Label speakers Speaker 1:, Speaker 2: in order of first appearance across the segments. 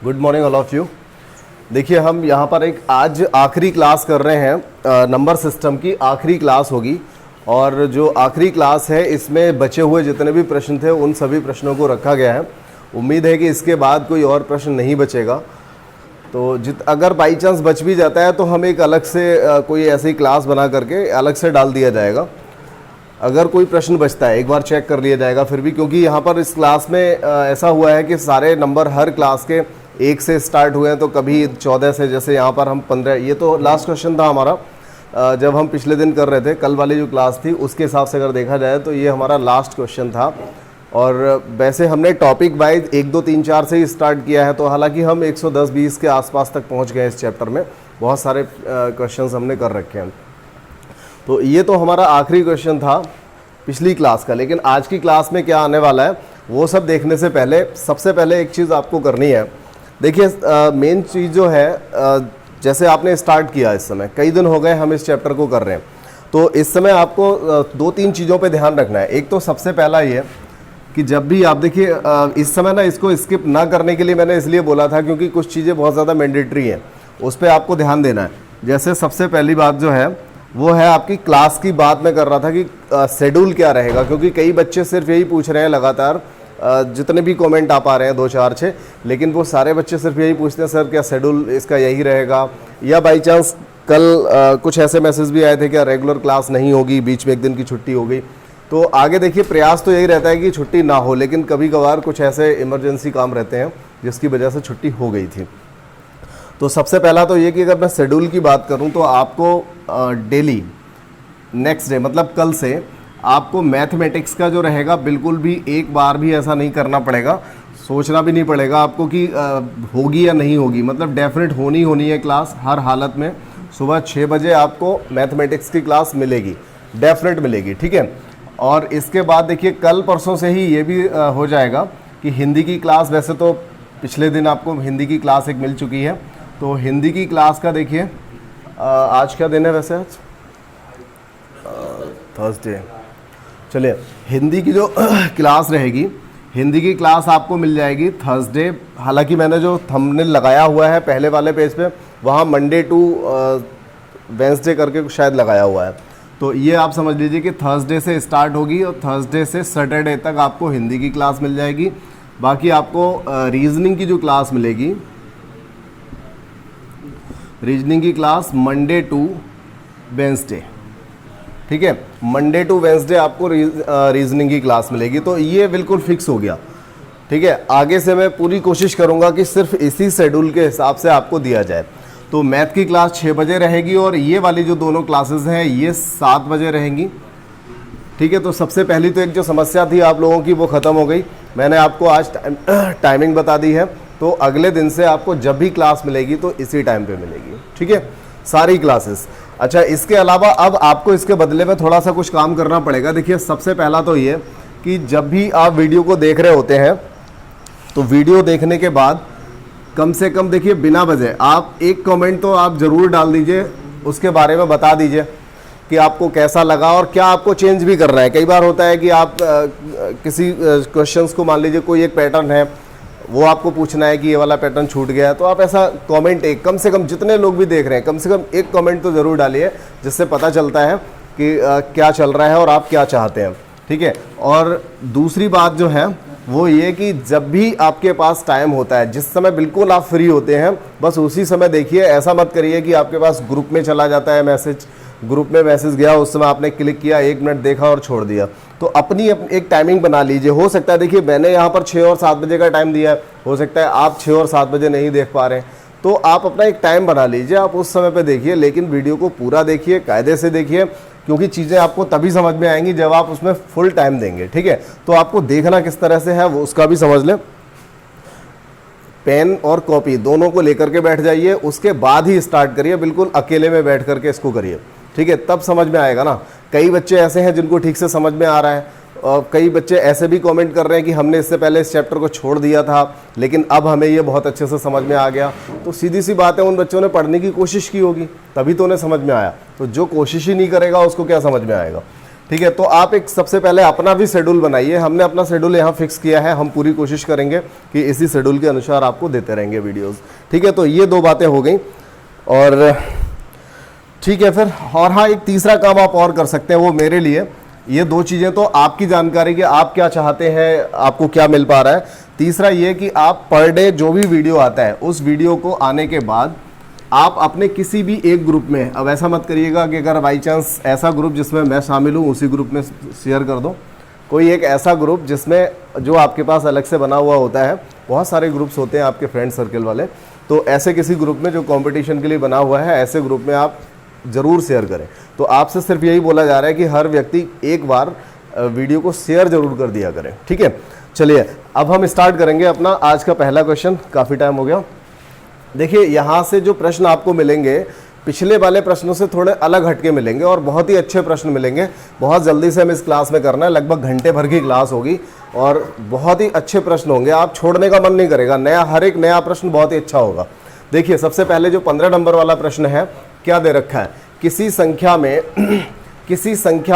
Speaker 1: Good morning all of you. देखिए हम यहाँ पर एक आज आखिरी क्लास कर रहे हैं, नंबर सिस्टम की आखिरी क्लास होगी और जो आखिरी क्लास है इसमें बचे हुए जितने भी प्रश्न थे उन सभी प्रश्नों को रखा गया है। उम्मीद है कि इसके बाद कोई और प्रश्न नहीं बचेगा। तो अगर बाई चांस बच भी जाता है तो हम एक अलग से कोई ऐसी क्लास बना करके अलग से डाल दिया जाएगा। अगर कोई प्रश्न बचता है एक बार चेक कर लिया जाएगा फिर भी, क्योंकि यहाँ पर इस क्लास में ऐसा हुआ है कि सारे नंबर हर क्लास के 1 से स्टार्ट हुए हैं, तो कभी 14 से, जैसे यहाँ पर हम 15, ये तो लास्ट क्वेश्चन था हमारा जब हम पिछले दिन कर रहे थे, कल वाली जो क्लास थी उसके हिसाब से अगर देखा जाए तो ये हमारा लास्ट क्वेश्चन था। और वैसे हमने टॉपिक वाइज 1, 2, 3, 4 से ही स्टार्ट किया है, तो हालांकि हम 110-20 के आसपास तक पहुँच गए इस चैप्टर में। बहुत सारे क्वेश्चन हमने कर रखे हैं। तो ये तो हमारा आखिरी क्वेश्चन था पिछली क्लास का। लेकिन आज की क्लास में क्या आने वाला है वो सब देखने से पहले सबसे पहले एक चीज़ आपको करनी है। देखिए मेन चीज़ जो है, जैसे आपने स्टार्ट किया, इस समय कई दिन हो गए हम इस चैप्टर को कर रहे हैं, तो इस समय आपको 2-3 चीज़ों पे ध्यान रखना है। एक तो सबसे पहला ये कि जब भी आप देखिए इस समय ना इसको स्किप ना करने के लिए मैंने इसलिए बोला था क्योंकि कुछ चीज़ें बहुत ज़्यादा मैंडेटरी हैं, उस पर आपको ध्यान देना है। जैसे सबसे पहली बात जो है वो है आपकी क्लास की बात मैं कर रहा था कि शेड्यूल क्या रहेगा, क्योंकि कई बच्चे सिर्फ यही पूछ रहे हैं लगातार, जितने भी कमेंट आ पा रहे हैं 2, 4, 6, लेकिन वो सारे बच्चे सिर्फ यही पूछते हैं सर क्या शेड्यूल इसका यही रहेगा, या बाई चांस कल कुछ ऐसे मैसेज भी आए थे क्या रेगुलर क्लास नहीं होगी, बीच में एक दिन की छुट्टी हो गई। तो आगे देखिए प्रयास तो यही रहता है कि छुट्टी ना हो, लेकिन कभी कभार कुछ ऐसे इमरजेंसी काम रहते हैं जिसकी वजह से छुट्टी हो गई थी। तो सबसे पहला तो ये कि अगर मैं शेड्यूल की बात करूं तो आपको डेली नेक्स्ट डे मतलब कल से आपको मैथमेटिक्स का जो रहेगा बिल्कुल भी एक बार भी ऐसा नहीं करना पड़ेगा, सोचना भी नहीं पड़ेगा आपको कि होगी या नहीं होगी। मतलब डेफिनेट होनी है क्लास, हर हालत में सुबह 6 बजे आपको मैथमेटिक्स की क्लास मिलेगी, डेफिनेट मिलेगी, ठीक है। और इसके बाद देखिए कल परसों से ही ये भी हो जाएगा कि हिंदी की क्लास, वैसे तो पिछले दिन आपको हिंदी की क्लास एक मिल चुकी है, तो हिंदी की क्लास का देखिए आज क्या दिन है, वैसे आज थर्सडे, चलिए हिंदी की जो क्लास रहेगी, हिंदी की क्लास आपको मिल जाएगी थर्सडे। हालांकि मैंने जो थंबनेल लगाया हुआ है पहले वाले पेज पे वहाँ मंडे टू वेंसडे करके शायद लगाया हुआ है, तो ये आप समझ लीजिए कि थर्सडे से स्टार्ट होगी और थर्सडे से सैटरडे तक आपको हिंदी की क्लास मिल जाएगी। बाकी आपको रीजनिंग की जो क्लास मिलेगी, रीजनिंग की क्लास मंडे टू वेंसडे, ठीक है, मंडे टू वेंसडे आपको रीजनिंग की क्लास मिलेगी। तो ये बिल्कुल फिक्स हो गया, ठीक है। आगे से मैं पूरी कोशिश करूंगा कि सिर्फ इसी शेड्यूल के हिसाब से आपको दिया जाए। तो मैथ की क्लास 6 बजे रहेगी और ये वाली जो दोनों क्लासेस हैं ये 7 बजे रहेंगी, ठीक है। तो सबसे पहली तो एक जो समस्या थी आप लोगों की वो ख़त्म हो गई, मैंने आपको आज टाइमिंग बता दी है। तो अगले दिन से आपको जब भी क्लास मिलेगी तो इसी टाइम पे मिलेगी, ठीक है, सारी क्लासेस। अच्छा, इसके अलावा अब आपको इसके बदले में थोड़ा सा कुछ काम करना पड़ेगा। देखिए सबसे पहला तो ये कि जब भी आप वीडियो को देख रहे होते हैं तो वीडियो देखने के बाद कम से कम देखिए बिना वजह आप एक कमेंट तो आप ज़रूर डाल दीजिए, उसके बारे में बता दीजिए कि आपको कैसा लगा और क्या आपको चेंज भी करना है। कई बार होता है कि आप किसी क्वेश्चंस को, मान लीजिए कोई एक पैटर्न है वो आपको पूछना है कि ये वाला पैटर्न छूट गया है, तो आप ऐसा कमेंट एक, कम से कम जितने लोग भी देख रहे हैं कम से कम एक कमेंट तो ज़रूर डालिए, जिससे पता चलता है कि क्या चल रहा है और आप क्या चाहते हैं, ठीक है। और दूसरी बात जो है वो ये कि जब भी आपके पास टाइम होता है, जिस समय बिल्कुल आप फ्री होते हैं बस उसी समय देखिए। ऐसा मत करिए कि आपके पास ग्रुप में चला जाता है मैसेज, ग्रुप में मैसेज गया उस समय आपने क्लिक किया, 1 मिनट देखा और छोड़ दिया। तो अपनी एक टाइमिंग बना लीजिए। हो सकता है देखिए मैंने यहाँ पर 6 और 7 बजे का टाइम दिया है, हो सकता है आप 6 और 7 बजे नहीं देख पा रहे हैं, तो आप अपना एक टाइम बना लीजिए, आप उस समय पे देखिए, लेकिन वीडियो को पूरा देखिए, कायदे से देखिए, क्योंकि चीज़ें आपको तभी समझ में आएंगी जब आप उसमें फुल टाइम देंगे, ठीक है। तो आपको देखना किस तरह से है वो उसका भी समझ लें। पेन और कॉपी दोनों को लेकर के बैठ जाइए, उसके बाद ही स्टार्ट करिए, बिल्कुल अकेले में बैठ करके इसको करिए, ठीक है, तब समझ में आएगा ना। कई बच्चे ऐसे हैं जिनको ठीक से समझ में आ रहा है, और कई बच्चे ऐसे भी कमेंट कर रहे हैं कि हमने इससे पहले इस चैप्टर को छोड़ दिया था लेकिन अब हमें ये बहुत अच्छे से समझ में आ गया। तो सीधी सी बात है, उन बच्चों ने पढ़ने की कोशिश की होगी तभी तो उन्हें समझ में आया। तो जो कोशिश ही नहीं करेगा उसको क्या समझ में आएगा, ठीक है, तो आप एक सबसे पहले अपना भी शेड्यूल बनाइए। हमने अपना शेड्यूल यहाँ फिक्स किया है, हम पूरी कोशिश करेंगे कि इसी शेड्यूल के अनुसार आपको देते रहेंगे वीडियोस। ठीक है, तो ये 2 बातें हो गई। और ठीक है फिर, और हाँ, एक तीसरा काम आप और कर सकते हैं, वो मेरे लिए, ये 2 चीज़ें तो आपकी जानकारी कि आप क्या चाहते हैं, आपको क्या मिल पा रहा है। तीसरा ये कि आप पर डे जो भी वीडियो आता है, उस वीडियो को आने के बाद आप अपने किसी भी एक ग्रुप में, अब ऐसा मत करिएगा कि अगर बाई चांस ऐसा ग्रुप जिसमें मैं शामिल हूँ उसी ग्रुप में शेयर कर दो। कोई एक ऐसा ग्रुप जिसमें जो आपके पास अलग से बना हुआ होता है, बहुत सारे ग्रुप्स होते हैं आपके फ्रेंड सर्कल वाले, तो ऐसे किसी ग्रुप में जो कंपटीशन के लिए बना हुआ है, ऐसे ग्रुप में आप ज़रूर शेयर करें। तो आपसे सिर्फ यही बोला जा रहा है कि हर व्यक्ति एक बार वीडियो को शेयर जरूर कर दिया करें। ठीक है, चलिए अब हम स्टार्ट करेंगे अपना आज का पहला क्वेश्चन। काफ़ी टाइम हो गया। देखिए, यहाँ से जो प्रश्न आपको मिलेंगे पिछले वाले प्रश्नों से थोड़े अलग हटके मिलेंगे और बहुत ही अच्छे प्रश्न मिलेंगे। बहुत जल्दी से हम इस क्लास में करना है, लगभग घंटे भर की क्लास होगी और बहुत ही अच्छे प्रश्न होंगे, आप छोड़ने का मन नहीं करेगा। हर एक नया प्रश्न बहुत ही अच्छा होगा। देखिए, सबसे पहले जो 15 नंबर वाला प्रश्न है, क्या दे रखा है, किसी संख्या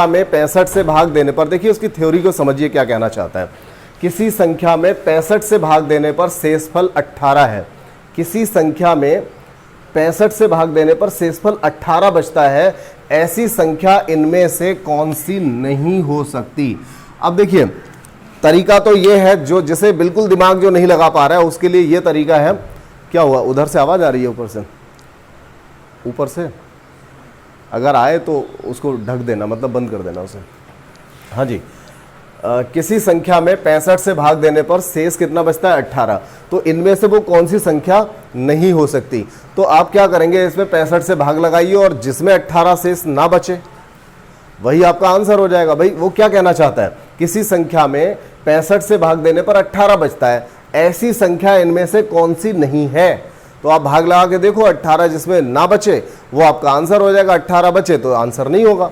Speaker 1: में 65 से भाग देने पर, देखिए उसकी थ्योरी को समझिए क्या कहना चाहता है। किसी संख्या में 65 से भाग देने पर शेषफल 18 है। किसी संख्या में 65 से भाग देने पर शेषफल 18 बचता है, ऐसी संख्या इनमें से कौन सी नहीं हो सकती। अब देखिए, तरीका तो ये है, जो जिसे बिल्कुल दिमाग जो नहीं लगा पा रहा है उसके लिए ये तरीका है। क्या हुआ, उधर से आवाज़ आ रही है, ऊपर से अगर आए तो उसको ढक देना, मतलब बंद कर देना उसे। हाँ जी, किसी संख्या में 65 से भाग देने पर शेष कितना बचता है, 18। तो इनमें से वो कौन सी संख्या नहीं हो सकती। तो आप क्या करेंगे, इसमें 65 से भाग लगाइए और जिसमें 18 शेष ना बचे वही आपका आंसर हो जाएगा। भाई वो क्या कहना चाहता है, किसी संख्या में 65 से भाग देने पर 18 बचता है, ऐसी संख्या इनमें से कौन सी नहीं है। तो आप भाग लगा के देखो, 18 जिसमें ना बचे वो आपका आंसर हो जाएगा, 18 बचे तो आंसर नहीं होगा।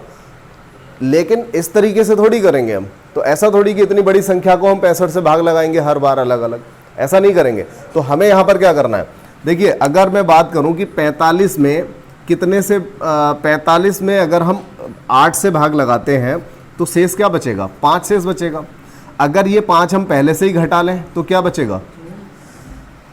Speaker 1: लेकिन इस तरीके से थोड़ी करेंगे हम, तो ऐसा थोड़ी कि इतनी बड़ी संख्या को हम 65 से भाग लगाएंगे हर बार अलग अलग, ऐसा नहीं करेंगे। तो हमें यहाँ पर क्या करना है, देखिए अगर मैं बात करूँ कि 45 में कितने से 45 में अगर हम 8 से भाग लगाते हैं तो शेष क्या बचेगा, 5 शेष बचेगा। अगर ये 5 हम पहले से ही घटा लें तो क्या बचेगा,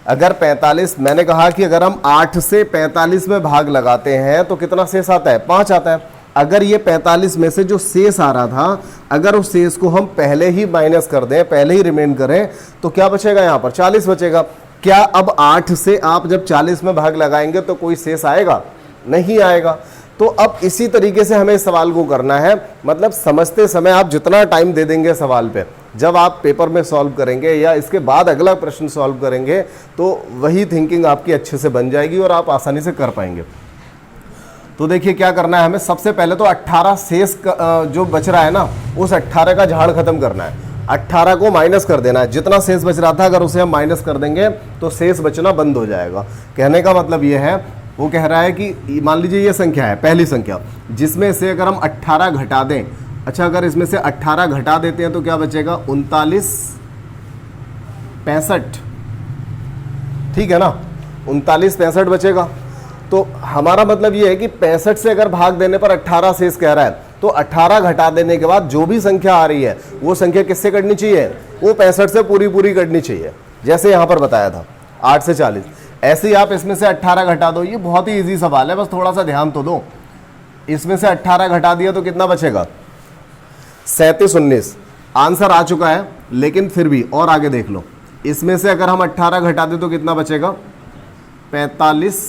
Speaker 1: अगर 45, मैंने कहा कि अगर हम 8 से 45 में भाग लगाते हैं तो कितना शेष आता है, 5 आता है। अगर ये 45 में से जो शेष आ रहा था, अगर उस शेष को हम पहले ही माइनस कर दें, पहले ही रिमेन करें, तो क्या बचेगा, यहाँ पर 40 बचेगा। क्या अब 8 से आप जब 40 में भाग लगाएंगे तो कोई शेष आएगा, नहीं आएगा। तो अब इसी तरीके से हमें इस सवाल को करना है, मतलब समझते समय आप जितना टाइम दे देंगे सवाल पे, जब आप पेपर में सॉल्व करेंगे या इसके बाद अगला प्रश्न सॉल्व करेंगे तो वही थिंकिंग आपकी अच्छे से बन जाएगी और आप आसानी से कर पाएंगे। तो देखिए क्या करना है हमें, सबसे पहले तो 18 शेष जो बच रहा है ना, उस 18 का झाड़ खत्म करना है। 18 को माइनस कर देना है, जितना शेष बच रहा था अगर उसे हम माइनस कर देंगे तो शेष बचना बंद हो जाएगा। कहने का मतलब ये है, वो कह रहा है कि मान लीजिए ये संख्या है, पहली संख्या, जिसमें से अगर हम 18 घटा दें, अच्छा अगर इसमें से 18 घटा देते हैं तो क्या बचेगा, 39 65, ठीक है ना, 39 65 बचेगा। तो हमारा मतलब ये है कि 65 से अगर भाग देने पर 18 शेष कह रहा है, तो 18 घटा देने के बाद जो भी संख्या आ रही है वो संख्या किससे कटनी चाहिए, वो 65 से पूरी पूरी कटनी चाहिए, जैसे यहाँ पर बताया था 8 से 40। ऐसे ही आप इसमें से 18 घटा दो, ये बहुत ही इजी सवाल है, बस थोड़ा सा ध्यान तो दो। इसमें से 18 घटा दिया तो कितना बचेगा, 37 19, आंसर आ चुका है। लेकिन फिर भी और आगे देख लो, इसमें से अगर हम 18 घटा दें तो कितना बचेगा, 45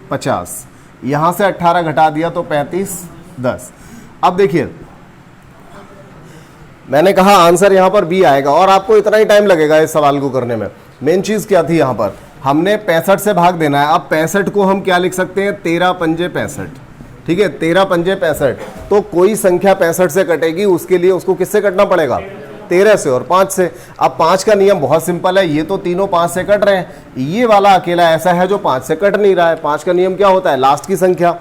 Speaker 1: 50, यहां से 18 घटा दिया तो 35 10। अब देखिए मैंने कहा आंसर यहां पर बी आएगा और आपको इतना ही टाइम लगेगा इस सवाल को करने में। मेन चीज क्या थी, यहां पर हमने 65 से भाग देना है। अब 65 को हम क्या लिख सकते हैं, 13 पंजे 65, ठीक है, 13 पंजे 65। तो कोई संख्या 65 से कटेगी, उसके लिए उसको किससे कटना पड़ेगा, 13 से और 5 से। अब 5 का नियम बहुत सिंपल है, ये तो तीनों 5 से कट रहे हैं, ये वाला अकेला ऐसा है जो 5 से कट नहीं रहा है। 5 का नियम क्या होता है, लास्ट की संख्या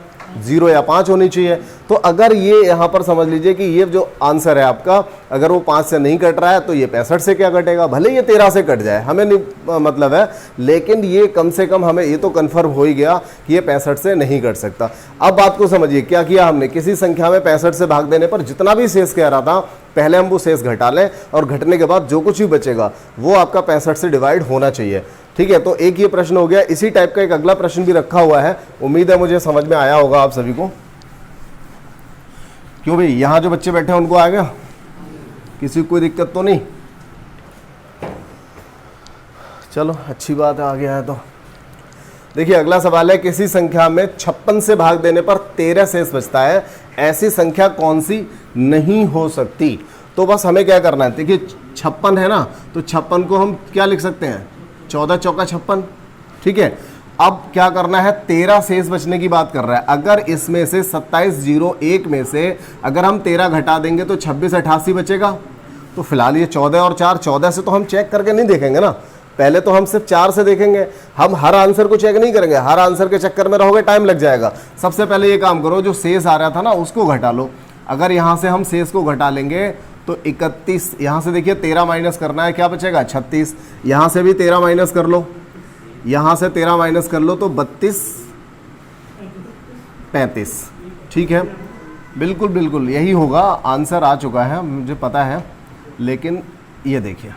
Speaker 1: 0 या 5 होनी चाहिए। तो अगर ये यहाँ पर समझ लीजिए कि ये जो आंसर है आपका, अगर वो 5 से नहीं कट रहा है तो ये 65 से क्या कटेगा, भले ये 13 से कट जाए, हमें नहीं मतलब है, लेकिन ये कम से कम हमें ये तो कन्फर्म हो ही गया कि ये 65 से नहीं कट सकता। अब बात को समझिए, क्या किया हमने, किसी संख्या में 65 से भाग देने पर जितना भी शेष कह रहा था, पहले हम वो शेष घटा लें और घटने के बाद जो कुछ भी बचेगा वो आपका 65 से डिवाइड होना चाहिए। ठीक है, तो एक ये प्रश्न हो गया। इसी टाइप का एक अगला प्रश्न भी रखा हुआ है, उम्मीद है मुझे समझ में आया होगा आप सभी को। क्यों भाई, यहां जो बच्चे बैठे हैं उनको आ गया, किसी को कोई दिक्कत तो नहीं? चलो अच्छी बात है, आ गया है तो। देखिए अगला सवाल है, किसी संख्या में 56 से भाग देने पर 13 शेष बचता है, ऐसी संख्या कौन सी नहीं हो सकती? तो बस हमें क्या करना है, देखिए 56 है ना, तो 56 को हम क्या लिख सकते हैं, 14 चौका 56। ठीक है, अब क्या करना है, 13 शेष बचने की बात कर रहा है। अगर इसमें से 2701 में से अगर हम 13 घटा देंगे तो 2688 बचेगा। तो फिलहाल ये 14 और 4, 14 से तो हम चेक करके नहीं देखेंगे ना, पहले तो हम सिर्फ 4 से देखेंगे। हम हर आंसर को चेक नहीं करेंगे, हर आंसर के चक्कर में रहोगे टाइम लग जाएगा। सबसे पहले ये काम करो, जो शेष आ रहा था ना उसको घटा लो। अगर यहाँ से हम शेष को घटा लेंगे तो 31, यहाँ से देखिए 13 माइनस करना है, क्या बचेगा 36। यहाँ से भी 13 माइनस कर लो, यहाँ से 13 माइनस कर लो तो 32 35। ठीक है, बिल्कुल बिल्कुल यही होगा, आंसर आ चुका है मुझे पता है। लेकिन ये देखिए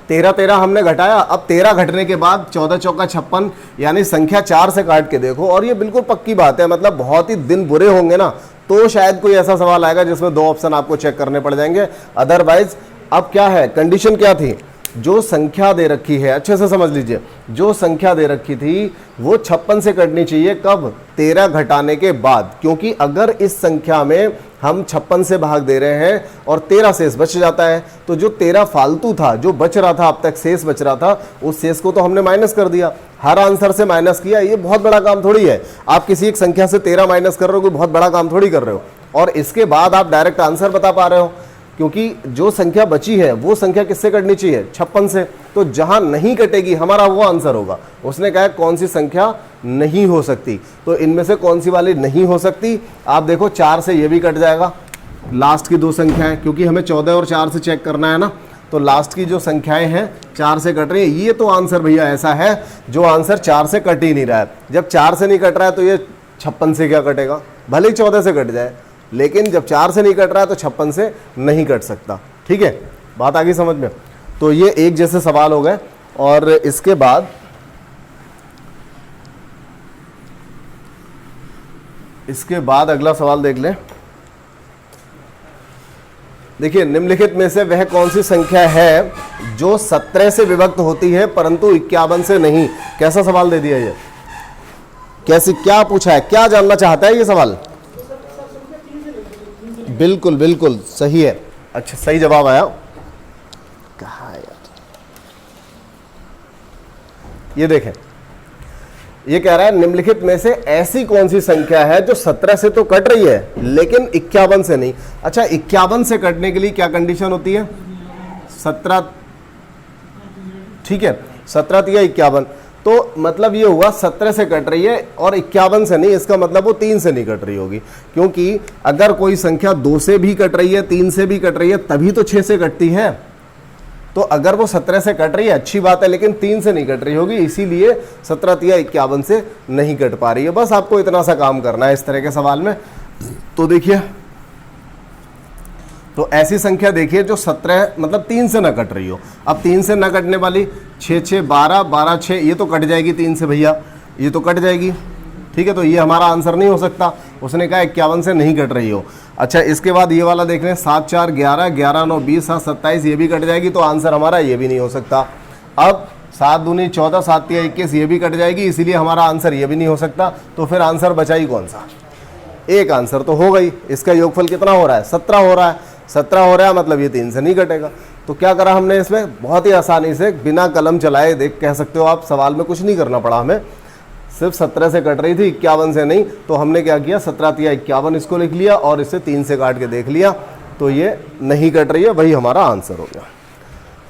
Speaker 1: 13 हमने घटाया, अब 13 घटने के बाद 14 चौका 56, यानी संख्या 4 से काट के देखो। और ये बिल्कुल पक्की बात है, मतलब बहुत ही दिन बुरे होंगे ना तो शायद कोई ऐसा सवाल आएगा जिसमें 2 ऑप्शन आपको चेक करने पड़ जाएंगे, अदरवाइज। अब क्या है, कंडीशन क्या थी, जो संख्या दे रखी है, अच्छे से समझ लीजिए, जो संख्या दे रखी थी वो 56 से कटनी चाहिए, कब, 13 घटाने के बाद। क्योंकि अगर इस संख्या में हम 56 से भाग दे रहे हैं और 13 शेष बच जाता है, तो जो 13 फालतू था, जो बच रहा था अब तक शेष बच रहा था, उस शेष को तो हमने माइनस कर दिया, हर आंसर से माइनस किया। ये बहुत बड़ा काम थोड़ी है, आप किसी एक संख्या से 13 माइनस कर रहे हो, कोई बहुत बड़ा काम थोड़ी कर रहे हो, और इसके बाद आप डायरेक्ट आंसर बता पा रहे हो। क्योंकि जो संख्या बची है वो संख्या किससे कटनी चाहिए, 56 से। तो जहां नहीं कटेगी हमारा वो आंसर होगा। उसने कहा कौन सी संख्या नहीं हो सकती, तो इनमें से कौन सी वाली नहीं हो सकती, आप देखो 4 से ये भी कट जाएगा, लास्ट की 2 संख्याएं, क्योंकि हमें 14 और 4 से चेक करना है ना, तो लास्ट की जो संख्याएं हैं 4 से कट रही है। ये तो आंसर भैया ऐसा है जो आंसर 4 से कट ही नहीं रहा है। जब 4 से नहीं कट रहा है तो ये 56 से क्या कटेगा, भले ही 14 से कट जाए, लेकिन जब 4 से नहीं कट रहा है तो 56 से नहीं कट सकता। ठीक है, बात आ गई समझ में? तो ये एक जैसे सवाल हो गए। और इसके बाद अगला सवाल देख लें। देखिए, निम्नलिखित में से वह कौन सी संख्या है जो 17 से विभक्त होती है परंतु 51 से नहीं? कैसा सवाल दे दिया ये, कैसी, क्या पूछा है, क्या जानना चाहता है ये सवाल? बिल्कुल बिल्कुल सही है, अच्छा सही जवाब आया। कहा यार, ये देखें, ये कह रहा है निम्नलिखित में से ऐसी कौन सी संख्या है जो 17 से तो कट रही है लेकिन 51 से नहीं। अच्छा, 51 से कटने के लिए क्या कंडीशन होती है, 17, ठीक है, 17 या 51, तो मतलब ये हुआ 17 से कट रही है और 51 से नहीं, इसका मतलब वो 3 से नहीं कट रही होगी। क्योंकि अगर कोई संख्या 2 से भी कट रही है, 3 से भी कट रही है, तभी तो 6 से कटती है। तो अगर वो 17 से कट रही है अच्छी बात है, लेकिन 3 से नहीं कट रही होगी, इसीलिए 17 या 51 से नहीं कट पा रही है। बस आपको इतना सा काम करना है इस तरह के सवाल में। तो देखिए, तो ऐसी संख्या देखिए जो 17 मतलब 3 से ना कट रही हो। अब 3 से ना कटने वाली 6 6 12 12 6, ये तो कट जाएगी 3 से भैया, ये तो कट जाएगी। ठीक है, तो ये हमारा आंसर नहीं हो सकता। उसने कहा 51 से नहीं कट रही हो। अच्छा, इसके बाद ये वाला देख लें, 7 4 11 11 9 20 7 27, ये भी कट जाएगी, तो आंसर हमारा ये भी नहीं हो सकता। अब 7 दूनी 14 7 3 21, ये भी कट जाएगी, इसीलिए हमारा आंसर ये भी नहीं हो सकता। तो फिर आंसर बचा ही कौन सा, एक आंसर तो हो गई। इसका योगफल कितना हो रहा है, 17 हो रहा है। 17 हो रहा है मतलब ये 3 से नहीं कटेगा। तो क्या करा हमने इसमें, बहुत ही आसानी से बिना कलम चलाए, देख कह सकते हो आप, सवाल में कुछ नहीं करना पड़ा हमें, सिर्फ 17 से कट रही थी, 51 से नहीं। तो हमने क्या किया, 17 या 51 इसको लिख लिया और इसे 3 से काट के देख लिया, तो ये नहीं कट रही है, वही हमारा आंसर हो गया।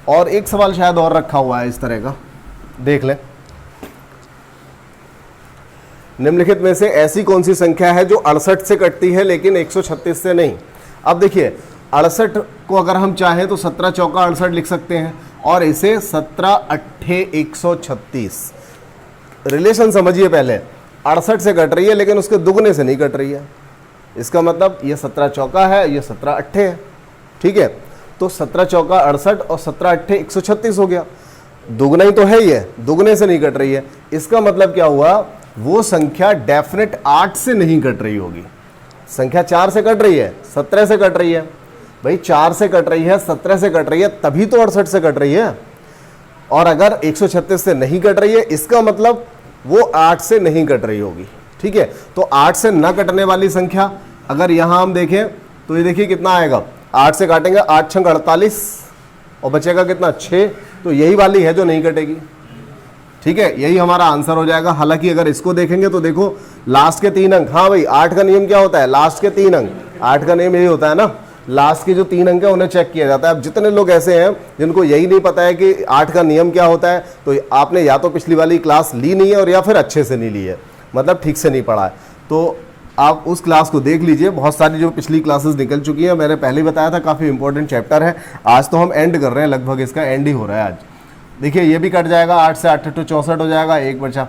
Speaker 1: और एक सवाल शायद और रखा हुआ है इस तरह का, देख लें। निम्नलिखित में से ऐसी कौन सी संख्या है जो 68 से कटती है लेकिन 136 से नहीं। अब देखिए 68 को अगर हम चाहें तो 17 चौका 68 लिख सकते हैं और इसे 17 अट्ठे 136। रिलेशन समझिए, पहले 68 से कट रही है लेकिन उसके दुगने से नहीं कट रही है। इसका मतलब ये 17 चौका है, ये 17 अट्ठे है। ठीक है, तो 17 चौका 68 और 17 अट्ठे 136 हो गया। दुगना ही तो है, ये दुगने से नहीं कट रही है। इसका मतलब क्या हुआ, वो संख्या डेफिनेट 8 से नहीं कट रही होगी। संख्या 4 से कट रही है, 17 से कट रही है। भाई 4 से कट रही है, 17 से कट रही है, तभी तो 68 से कट रही है। और अगर 136 से नहीं कट रही है, इसका मतलब वो 8 से नहीं कट रही होगी। ठीक है, तो 8 से न कटने वाली संख्या अगर यहां हम देखें तो ये देखिए कितना आएगा, 8 से काटेंगे 8 छंग 48 और बचेगा कितना 6, तो यही वाली है जो नहीं कटेगी। ठीक है, यही हमारा आंसर हो जाएगा। हालांकि अगर इसको देखेंगे तो देखो लास्ट के 3 अंक, हाँ भाई 8 का नियम क्या होता है, लास्ट के 3 अंक, 8 का नियम यही होता है ना, लास्ट के जो 3 अंक है उन्हें चेक किया जाता है। अब जितने लोग ऐसे हैं जिनको यही नहीं पता है कि 8 का नियम क्या होता है, तो आपने या तो पिछली वाली क्लास ली नहीं है और या फिर अच्छे से नहीं ली है, मतलब ठीक से नहीं पढ़ा है। तो आप उस क्लास को देख लीजिए, बहुत सारी जो पिछली क्लासेस निकल चुकी हैं, मैंने पहले बताया था काफ़ी इंपॉर्टेंट चैप्टर है। आज तो हम एंड कर रहे हैं, लगभग इसका एंड ही हो रहा है आज। देखिए ये भी कट जाएगा, 8 से 8 तो 64 हो जाएगा, एक बचा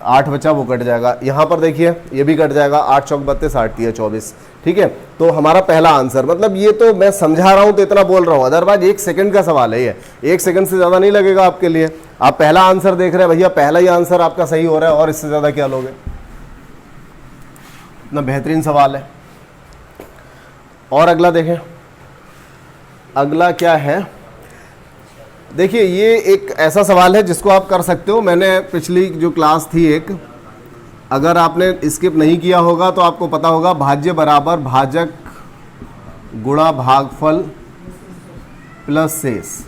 Speaker 1: 8 बचा वो कट जाएगा। यहाँ पर देखिए ये भी कट जाएगा, 8 चौक 32, 8 3 24। ठीक है, तो हमारा पहला आंसर, मतलब ये तो मैं समझा रहा हूँ तो इतना बोल रहा हूँ, अदरवाइज 1 सेकंड का सवाल है ये, 1 सेकंड से ज़्यादा नहीं लगेगा आपके लिए। आप पहला आंसर देख रहे हैं भैया, पहला ही आंसर आपका सही हो रहा है और इससे ज़्यादा क्या लोगे। इतना बेहतरीन सवाल है। और अगला देखें, अगला क्या है, देखिए ये एक ऐसा सवाल है जिसको आप कर सकते हो। मैंने पिछली जो क्लास थी एक, अगर आपने स्किप नहीं किया होगा तो आपको पता होगा, भाज्य बराबर भाजक गुणा भागफल प्लस शेष।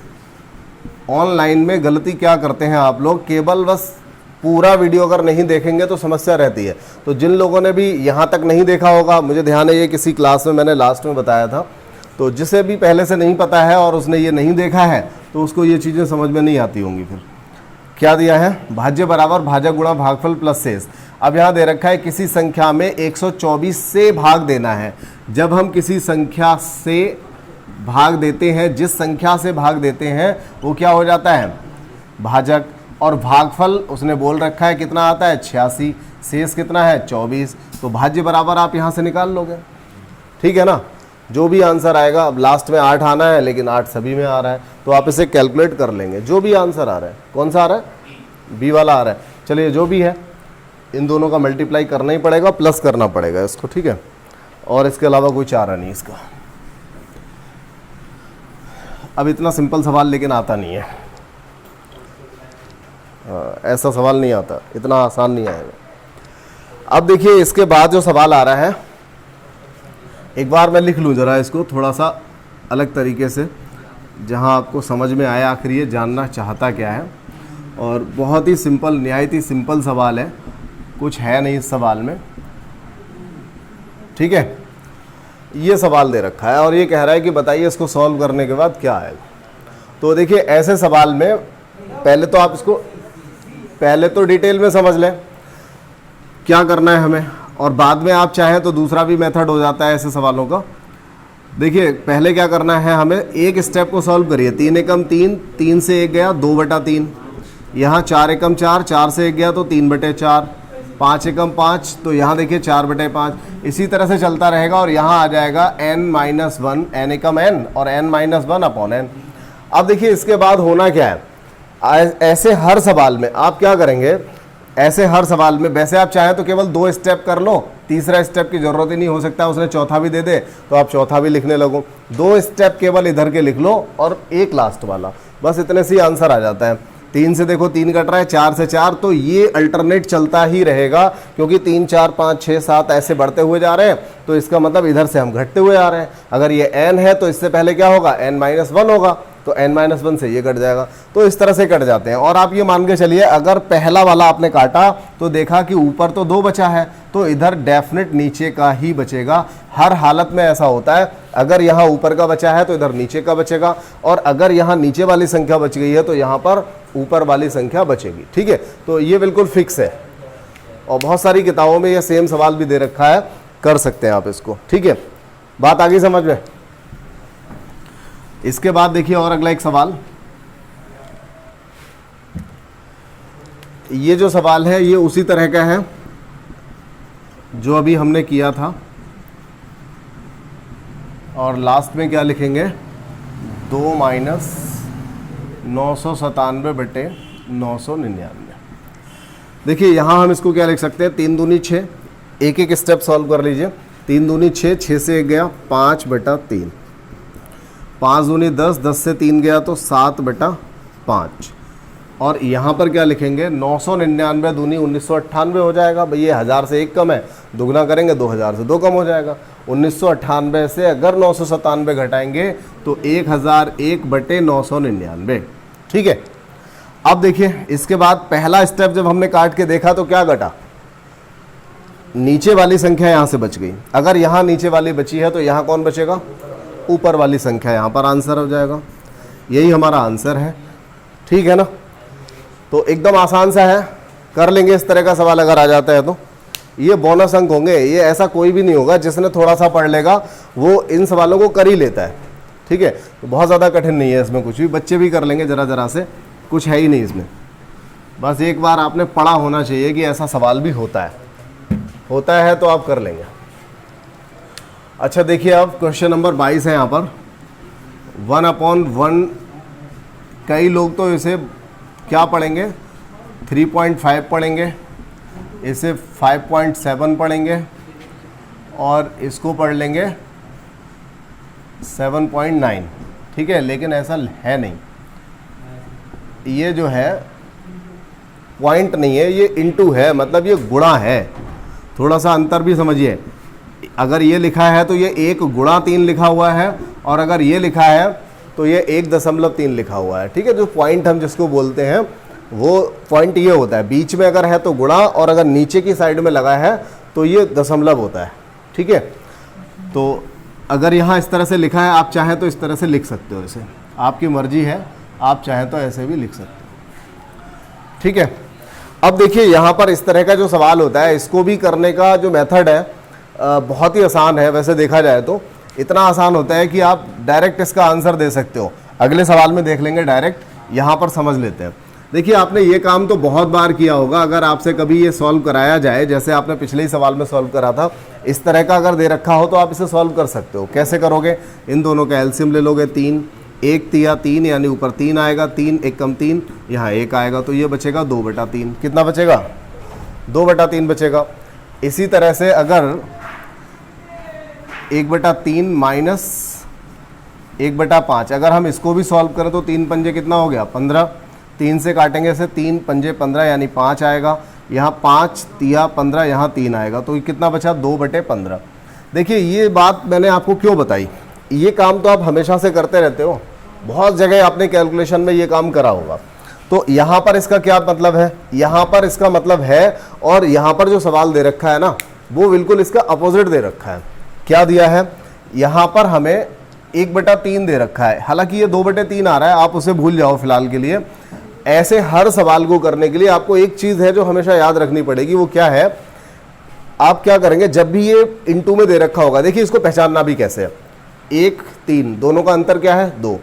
Speaker 1: ऑनलाइन में गलती क्या करते हैं आप लोग, केवल बस पूरा वीडियो अगर नहीं देखेंगे तो समस्या रहती है। तो जिन लोगों ने भी यहाँ तक नहीं देखा होगा, मुझे ध्यान है ये किसी क्लास में मैंने लास्ट में बताया था, तो जिसे भी पहले से नहीं पता है और उसने ये नहीं देखा है तो उसको ये चीज़ें समझ में नहीं आती होंगी। फिर क्या दिया है, भाज्य बराबर भाजक गुणा भागफल प्लस शेष। अब यहाँ दे रखा है किसी संख्या में 124 से भाग देना है। जब हम किसी संख्या से भाग देते हैं, जिस संख्या से भाग देते हैं वो क्या हो जाता है, भाजक। और भागफल उसने बोल रखा है कितना आता है 86, शेष कितना है 24, तो भाज्य बराबर आप यहाँ से निकाल लोगे। ठीक है ना, जो भी आंसर आएगा, अब लास्ट में 8 आना है लेकिन 8 सभी में आ रहा है तो आप इसे कैलकुलेट कर लेंगे। जो भी आंसर आ रहा है, कौन सा आ रहा है, बी वाला आ रहा है, चलिए जो भी है इन दोनों का मल्टीप्लाई करना ही पड़ेगा, प्लस करना पड़ेगा इसको। ठीक है, और इसके अलावा कोई चारा नहीं इसका। अब इतना सिंपल सवाल लेकिन आता नहीं है, ऐसा सवाल नहीं आता, इतना आसान नहीं आएगा। अब देखिए इसके बाद जो सवाल आ रहा है, एक बार मैं लिख लूँ ज़रा इसको थोड़ा सा अलग तरीके से, जहाँ आपको समझ में आया आखिर ये जानना चाहता क्या है। और बहुत ही सिंपल, निहायत ही सिंपल सवाल है, कुछ है नहीं इस सवाल में। ठीक है, ये सवाल दे रखा है और ये कह रहा है कि बताइए इसको सॉल्व करने के बाद क्या आएगा। तो देखिए ऐसे सवाल में पहले तो आप इसको पहले तो डिटेल में समझ लें क्या करना है हमें, और बाद में आप चाहें तो दूसरा भी मेथड हो जाता है ऐसे सवालों का। देखिए पहले क्या करना है हमें, एक स्टेप को सॉल्व करिए। 3 एकम 3, 3 से 1 गया 2/3, यहाँ 4 एकम 4, 4 से 1 गया तो 3/4, 5 एकम 5, तो यहाँ देखिए 4/5। इसी तरह से चलता रहेगा और यहाँ आ जाएगा n-1, n एकम n और n-1/n। अब देखिए इसके बाद होना क्या है, ऐसे हर सवाल में आप क्या करेंगे, ऐसे हर सवाल में वैसे आप चाहें तो केवल 2 स्टेप कर लो, तीसरा स्टेप की ज़रूरत ही नहीं, हो सकता है उसने चौथा भी दे दे तो आप चौथा भी लिखने लगो। 2 स्टेप केवल इधर के लिख लो और एक लास्ट वाला, बस इतने से ही आंसर आ जाता है। 3 से देखो 3 कट रहा है, 4 से 4, तो ये अल्टरनेट चलता ही रहेगा क्योंकि 3 4 5 6 7 ऐसे बढ़ते हुए जा रहे हैं, तो इसका मतलब इधर से हम घटते हुए आ रहे हैं। अगर ये n है तो इससे पहले क्या होगा, n-1 होगा, तो n-1 से ये कट जाएगा। तो इस तरह से कट जाते हैं। और आप ये मान के चलिए अगर पहला वाला आपने काटा तो देखा कि ऊपर तो 2 बचा है, तो इधर डेफिनेट नीचे का ही बचेगा। हर हालत में ऐसा होता है, अगर यहाँ ऊपर का बचा है तो इधर नीचे का बचेगा, और अगर यहाँ नीचे वाली संख्या बच गई है तो यहाँ पर ऊपर वाली संख्या बचेगी। ठीक है, तो ये बिल्कुल फिक्स है। और बहुत सारी किताबों में ये सेम सवाल भी दे रखा है, कर सकते हैं आप इसको। ठीक है, बात आ गई समझ में। इसके बाद देखिए और अगला एक सवाल, ये जो सवाल है ये उसी तरह का है जो अभी हमने किया था, और लास्ट में क्या लिखेंगे, 2 माइनस 997 बटे 999। देखिए यहाँ हम इसको क्या लिख सकते हैं, 3 दूनी 6, एक एक स्टेप सॉल्व कर लीजिए। 3 दूनी 6, 6 से 1 गया 5 बटा 3, 5 दूनी 10, 10 से 3 गया तो 7 बटा 5। और यहाँ पर क्या लिखेंगे, 999 दूनी 1998 हो जाएगा। भाई ये 1000 से 1 कम है, दुगना करेंगे 2000 से 2 कम हो जाएगा। 1998 से अगर 997 घटाएंगे तो 1001 बटे 999। ठीक है, अब देखिए इसके बाद पहला स्टेप जब हमने काट के देखा तो क्या घटा, नीचे वाली संख्या यहाँ से बच गई। अगर यहाँ नीचे वाली बची है तो यहाँ कौन बचेगा, ऊपर वाली संख्या, यहाँ पर आंसर हो जाएगा। यही हमारा आंसर है। ठीक है ना, तो एकदम आसान सा है, कर लेंगे इस तरह का सवाल अगर आ जाता है तो। ये बोनस अंक होंगे, ये ऐसा कोई भी नहीं होगा जिसने थोड़ा सा पढ़ लेगा वो इन सवालों को कर ही लेता है। ठीक है, तो बहुत ज़्यादा कठिन नहीं है इसमें कुछ भी, बच्चे भी कर लेंगे ज़रा ज़रा से, कुछ है ही नहीं इसमें। बस एक बार आपने पढ़ा होना चाहिए कि ऐसा सवाल भी होता है तो आप कर लेंगे। अच्छा देखिए अब क्वेश्चन नंबर 22 है यहाँ पर, 1/1। कई लोग तो इसे क्या पढ़ेंगे, 3.5 पढ़ेंगे, इसे 5.7 पढ़ेंगे और इसको पढ़ लेंगे 7.9। ठीक है, लेकिन ऐसा है नहीं, ये जो है पॉइंट नहीं है, ये इनटू है, मतलब ये गुणा है। थोड़ा सा अंतर भी समझिए, अगर ये लिखा है तो ये 1 गुणा 3 लिखा हुआ है, और अगर ये लिखा है तो ये 1.3 लिखा हुआ है। ठीक है, जो पॉइंट हम जिसको बोलते हैं वो पॉइंट ये होता है, बीच में अगर है तो गुणा, और अगर नीचे की साइड में लगा है तो ये दशमलव होता है। ठीक है, तो अगर यहाँ इस तरह से लिखा है, आप चाहें तो इस तरह से लिख सकते हो, इसे आपकी मर्जी है, आप चाहें तो ऐसे भी लिख सकते हो। ठीक है, अब देखिए यहाँ पर इस तरह का जो सवाल होता है, इसको भी करने का जो मेथड है बहुत ही आसान है। वैसे देखा जाए तो इतना आसान होता है कि आप डायरेक्ट इसका आंसर दे सकते हो। अगले सवाल में देख लेंगे, डायरेक्ट यहाँ पर समझ लेते हैं। देखिए आपने ये काम तो बहुत बार किया होगा, अगर आपसे कभी ये सॉल्व कराया जाए, जैसे आपने पिछले ही सवाल में सॉल्व करा था, इस तरह का अगर दे रखा हो तो आप इसे सॉल्व कर सकते हो। कैसे करोगे, इन दोनों का एलसीएम ले लोगे, 3, 1 तिया 3, यानी ऊपर 3 आएगा, 3 1 कम 3, यहाँ 1 आएगा, तो ये बचेगा 2/3। कितना बचेगा, 2/3 बचेगा। इसी तरह से अगर 1/3 माइनस 1/5, अगर हम इसको भी सॉल्व करें तो 3 पंजे कितना हो गया, 15। 3 से काटेंगे इसे, 3 पंजे 15 यानी 5 आएगा, यहाँ 5 तिया 15, यहाँ 3 आएगा, तो कितना बचा, 2/15। देखिए ये बात मैंने आपको क्यों बताई, ये काम तो आप हमेशा से करते रहते हो, बहुत जगह आपने कैलकुलेशन में ये काम करा होगा। तो यहाँ पर इसका क्या मतलब है, यहाँ पर इसका मतलब है, और यहाँ पर जो सवाल दे रखा है ना वो बिल्कुल इसका अपोजिट दे रखा है। क्या दिया है, यहाँ पर हमें 1/3 दे रखा है, हालांकि ये 2/3 आ रहा है, आप उसे भूल जाओ फिलहाल के लिए। ऐसे हर सवाल को करने के लिए आपको एक चीज़ है जो हमेशा याद रखनी पड़ेगी, वो क्या है, आप क्या करेंगे, जब भी ये इनटू में दे रखा होगा, देखिए इसको पहचानना भी कैसे है, 1 3 दोनों का अंतर क्या है, 2।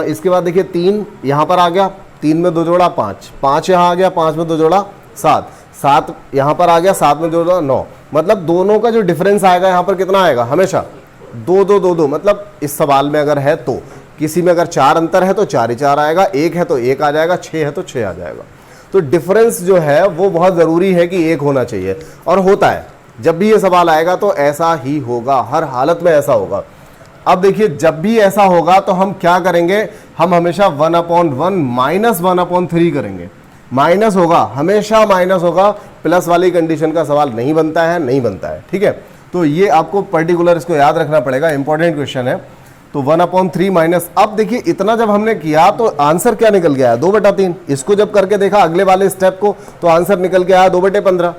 Speaker 1: इसके बाद देखिए 3 यहाँ पर आ गया, 3 में 2 जोड़ा 5, 5 यहाँ आ गया, 5 में 2 जोड़ा 7, 7 यहाँ पर आ गया, 7 में 2 जोड़ा 9, मतलब दोनों का जो डिफरेंस आएगा यहाँ पर कितना आएगा, हमेशा 2 2 2 2। मतलब इस सवाल में अगर है तो, किसी में अगर 4 अंतर है तो 4 ही 4 आएगा, 1 है तो 1 आ जाएगा, 6 है तो 6 आ जाएगा। तो डिफरेंस जो है वो बहुत ज़रूरी है कि 1 होना चाहिए, और होता है। जब भी ये सवाल आएगा तो ऐसा ही होगा, हर हालत में ऐसा होगा। अब देखिए जब भी ऐसा होगा तो हम क्या करेंगे, हम हमेशा 1/1 माइनस 1/3 करेंगे। माइनस होगा, हमेशा माइनस होगा, प्लस वाली कंडीशन का सवाल नहीं बनता है, नहीं बनता है। ठीक है, तो ये आपको पर्टिकुलर इसको याद रखना पड़ेगा, इंपॉर्टेंट क्वेश्चन है। तो 1/3 माइनस, अब देखिए इतना जब हमने किया तो आंसर क्या निकल गया, 2/3। इसको जब करके देखा अगले वाले स्टेप को तो आंसर निकल के आया 2/15।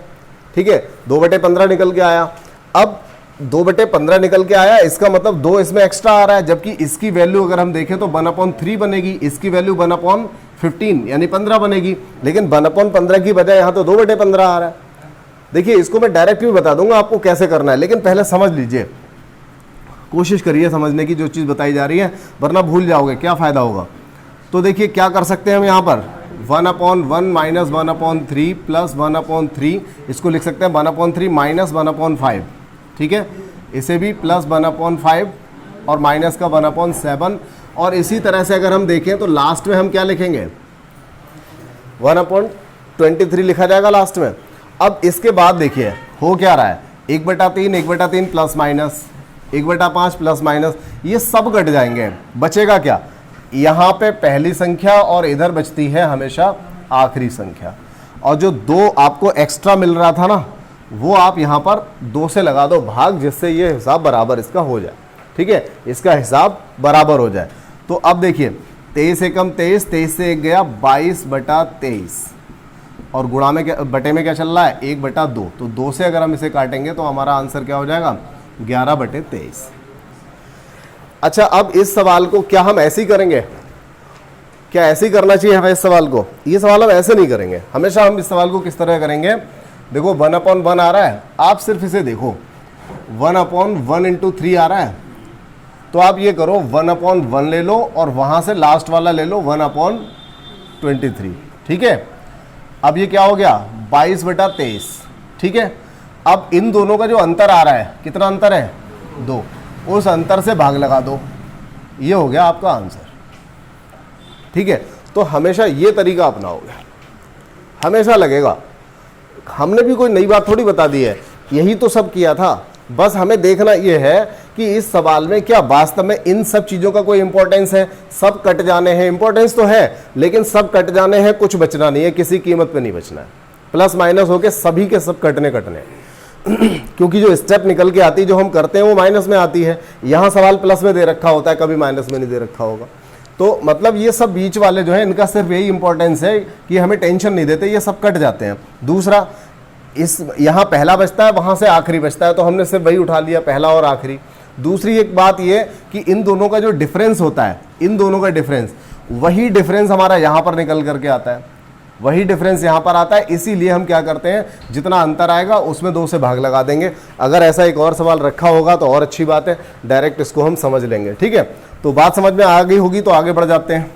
Speaker 1: ठीक है, 2/15 निकल के आया। अब 2/15 निकल के आया, इसका मतलब 2 इसमें एक्स्ट्रा आ रहा है, जबकि इसकी वैल्यू अगर हम देखें तो 1/3 बनेगी, इसकी वैल्यू 1/5 15 यानी 15 बनेगी, लेकिन 1/15 की बजाय यहाँ तो 2/15 आ रहा है। देखिए इसको मैं डायरेक्ट भी बता दूंगा आपको कैसे करना है, लेकिन पहले समझ लीजिए, कोशिश करिए समझने की जो चीज़ बताई जा रही है, वरना भूल जाओगे क्या फ़ायदा होगा। तो देखिए क्या कर सकते हैं हम यहाँ पर 1/1 माइनस 1/3 प्लस 1/3, इसको लिख सकते हैं 1/3 माइनस 1/5, ठीक है। इसे भी प्लस 1/5 और माइनस का 1/7, और इसी तरह से अगर हम देखें तो लास्ट में हम क्या लिखेंगे 1/23 लिखा जाएगा लास्ट में। अब इसके बाद देखिए हो क्या रहा है, 1/3 1/3 प्लस माइनस 1/5 प्लस माइनस, ये सब कट जाएंगे, बचेगा क्या, यहाँ पे पहली संख्या और इधर बचती है हमेशा आखिरी संख्या, और जो 2 आपको एक्स्ट्रा मिल रहा था ना वो आप यहाँ पर 2 से लगा दो भाग, जिससे ये हिसाब बराबर इसका हो जाए, ठीक है, इसका हिसाब बराबर हो जाए। तो अब देखिए 23 एकम 23, 23 से 1 गया 22/23, और गुणा में क्या, बटे में क्या चल रहा है 1/2, तो 2 से अगर हम इसे काटेंगे तो हमारा आंसर क्या हो जाएगा 11/23। अच्छा अब इस सवाल को क्या हम ऐसे ही करेंगे, क्या ऐसे ही करना चाहिए हमें इस सवाल को, ये सवाल हम ऐसे नहीं करेंगे, हमेशा हम इस सवाल को किस तरह करेंगे, देखो 1/1 आ रहा है, आप सिर्फ इसे देखो 1/1 × 3 आ रहा है, तो आप ये करो 1/1 ले लो और वहां से लास्ट वाला ले लो 1/23, ठीक है। अब ये क्या हो गया 22/23, ठीक है। अब इन दोनों का जो अंतर आ रहा है, कितना अंतर है 2, उस अंतर से भाग लगा दो, ये हो गया आपका आंसर, ठीक है। तो हमेशा ये तरीका अपनाओगे, हमेशा लगेगा, हमने भी कोई नई बात थोड़ी बता दी है, यही तो सब किया था, बस हमें देखना ये है कि इस सवाल में क्या वास्तव में इन सब चीज़ों का कोई इंपॉर्टेंस है, सब कट जाने हैं, इंपॉर्टेंस तो है लेकिन सब कट जाने हैं, कुछ बचना नहीं है, किसी कीमत पे नहीं बचना है, प्लस माइनस होके सभी के सब कटने क्योंकि जो स्टेप निकल के आती है जो हम करते हैं वो माइनस में आती है, यहाँ सवाल प्लस में दे रखा होता है, कभी माइनस में नहीं दे रखा होगा। तो मतलब ये सब बीच वाले जो है इनका सिर्फ यही इंपॉर्टेंस है कि हमें टेंशन नहीं देते, ये सब कट जाते हैं। दूसरा, इस यहाँ पहला बचता है, वहाँ से आखिरी बचता है, तो हमने सिर्फ वही उठा लिया, पहला और आखिरी। दूसरी एक बात ये कि इन दोनों का जो डिफरेंस होता है, इन दोनों का डिफरेंस, वही डिफरेंस हमारा यहाँ पर निकल करके आता है, वही डिफरेंस यहाँ पर आता है, इसीलिए हम क्या करते हैं, जितना अंतर आएगा उसमें 2 से भाग लगा देंगे। अगर ऐसा एक और सवाल रखा होगा तो और अच्छी बात है, डायरेक्ट इसको हम समझ लेंगे, ठीक है। तो बात समझ में आ गई होगी तो आगे बढ़ जाते हैं।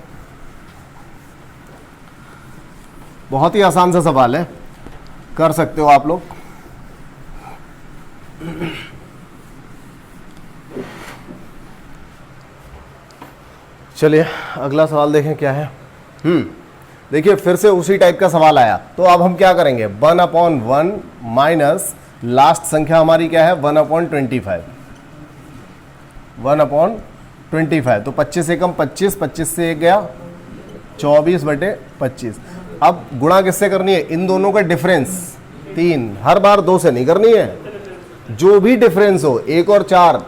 Speaker 1: बहुत ही आसान सा सवाल है, कर सकते हो आप लोग। चलिए अगला सवाल देखें क्या है। देखिए फिर से उसी टाइप का सवाल आया, तो अब हम क्या करेंगे 1/1 माइनस लास्ट संख्या हमारी क्या है 1/25, 1/25, तो 25 एकम 25, 25 से 1 गया 24/25। अब गुणा किससे करनी है, इन दोनों का डिफरेंस 3, हर बार 2 से नहीं करनी है, जो भी डिफरेंस हो 1 और 4,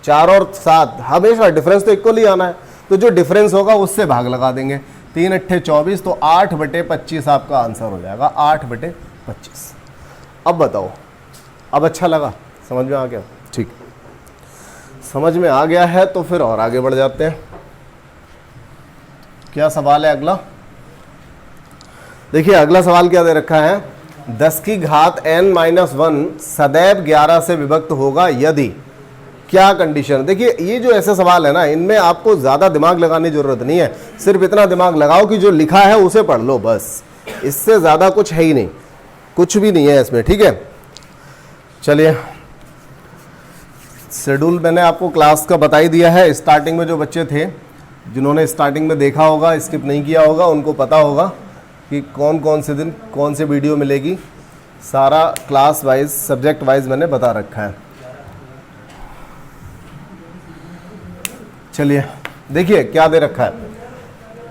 Speaker 1: 4 और 7, हमेशा डिफरेंस तो इक्वल ही आना है, तो जो डिफरेंस होगा उससे भाग लगा देंगे, 3 × 8 = 24, तो 8/25 आपका आंसर हो जाएगा, 8/25। अब बताओ, अब अच्छा लगा, समझ में आ गया, ठीक, समझ में आ गया है तो फिर और आगे बढ़ जाते हैं। क्या सवाल है अगला, देखिए अगला सवाल क्या दे रखा है, 10 की घात n-1 सदैव 11 से विभक्त होगा यदि, क्या कंडीशन। देखिए ये जो ऐसे सवाल है ना, इनमें आपको ज़्यादा दिमाग लगाने की जरूरत नहीं है, सिर्फ इतना दिमाग लगाओ कि जो लिखा है उसे पढ़ लो, बस, इससे ज़्यादा कुछ है ही नहीं, कुछ भी नहीं है इसमें, ठीक है। चलिए शेड्यूल मैंने आपको क्लास का बता ही दिया है, स्टार्टिंग में जो बच्चे थे, जिन्होंने स्टार्टिंग में देखा होगा, स्किप नहीं किया होगा, उनको पता होगा कि कौन कौन से दिन कौन से वीडियो मिलेगी, सारा क्लास वाइज सब्जेक्ट वाइज मैंने बता रखा है। चलिए देखिए क्या दे रखा है,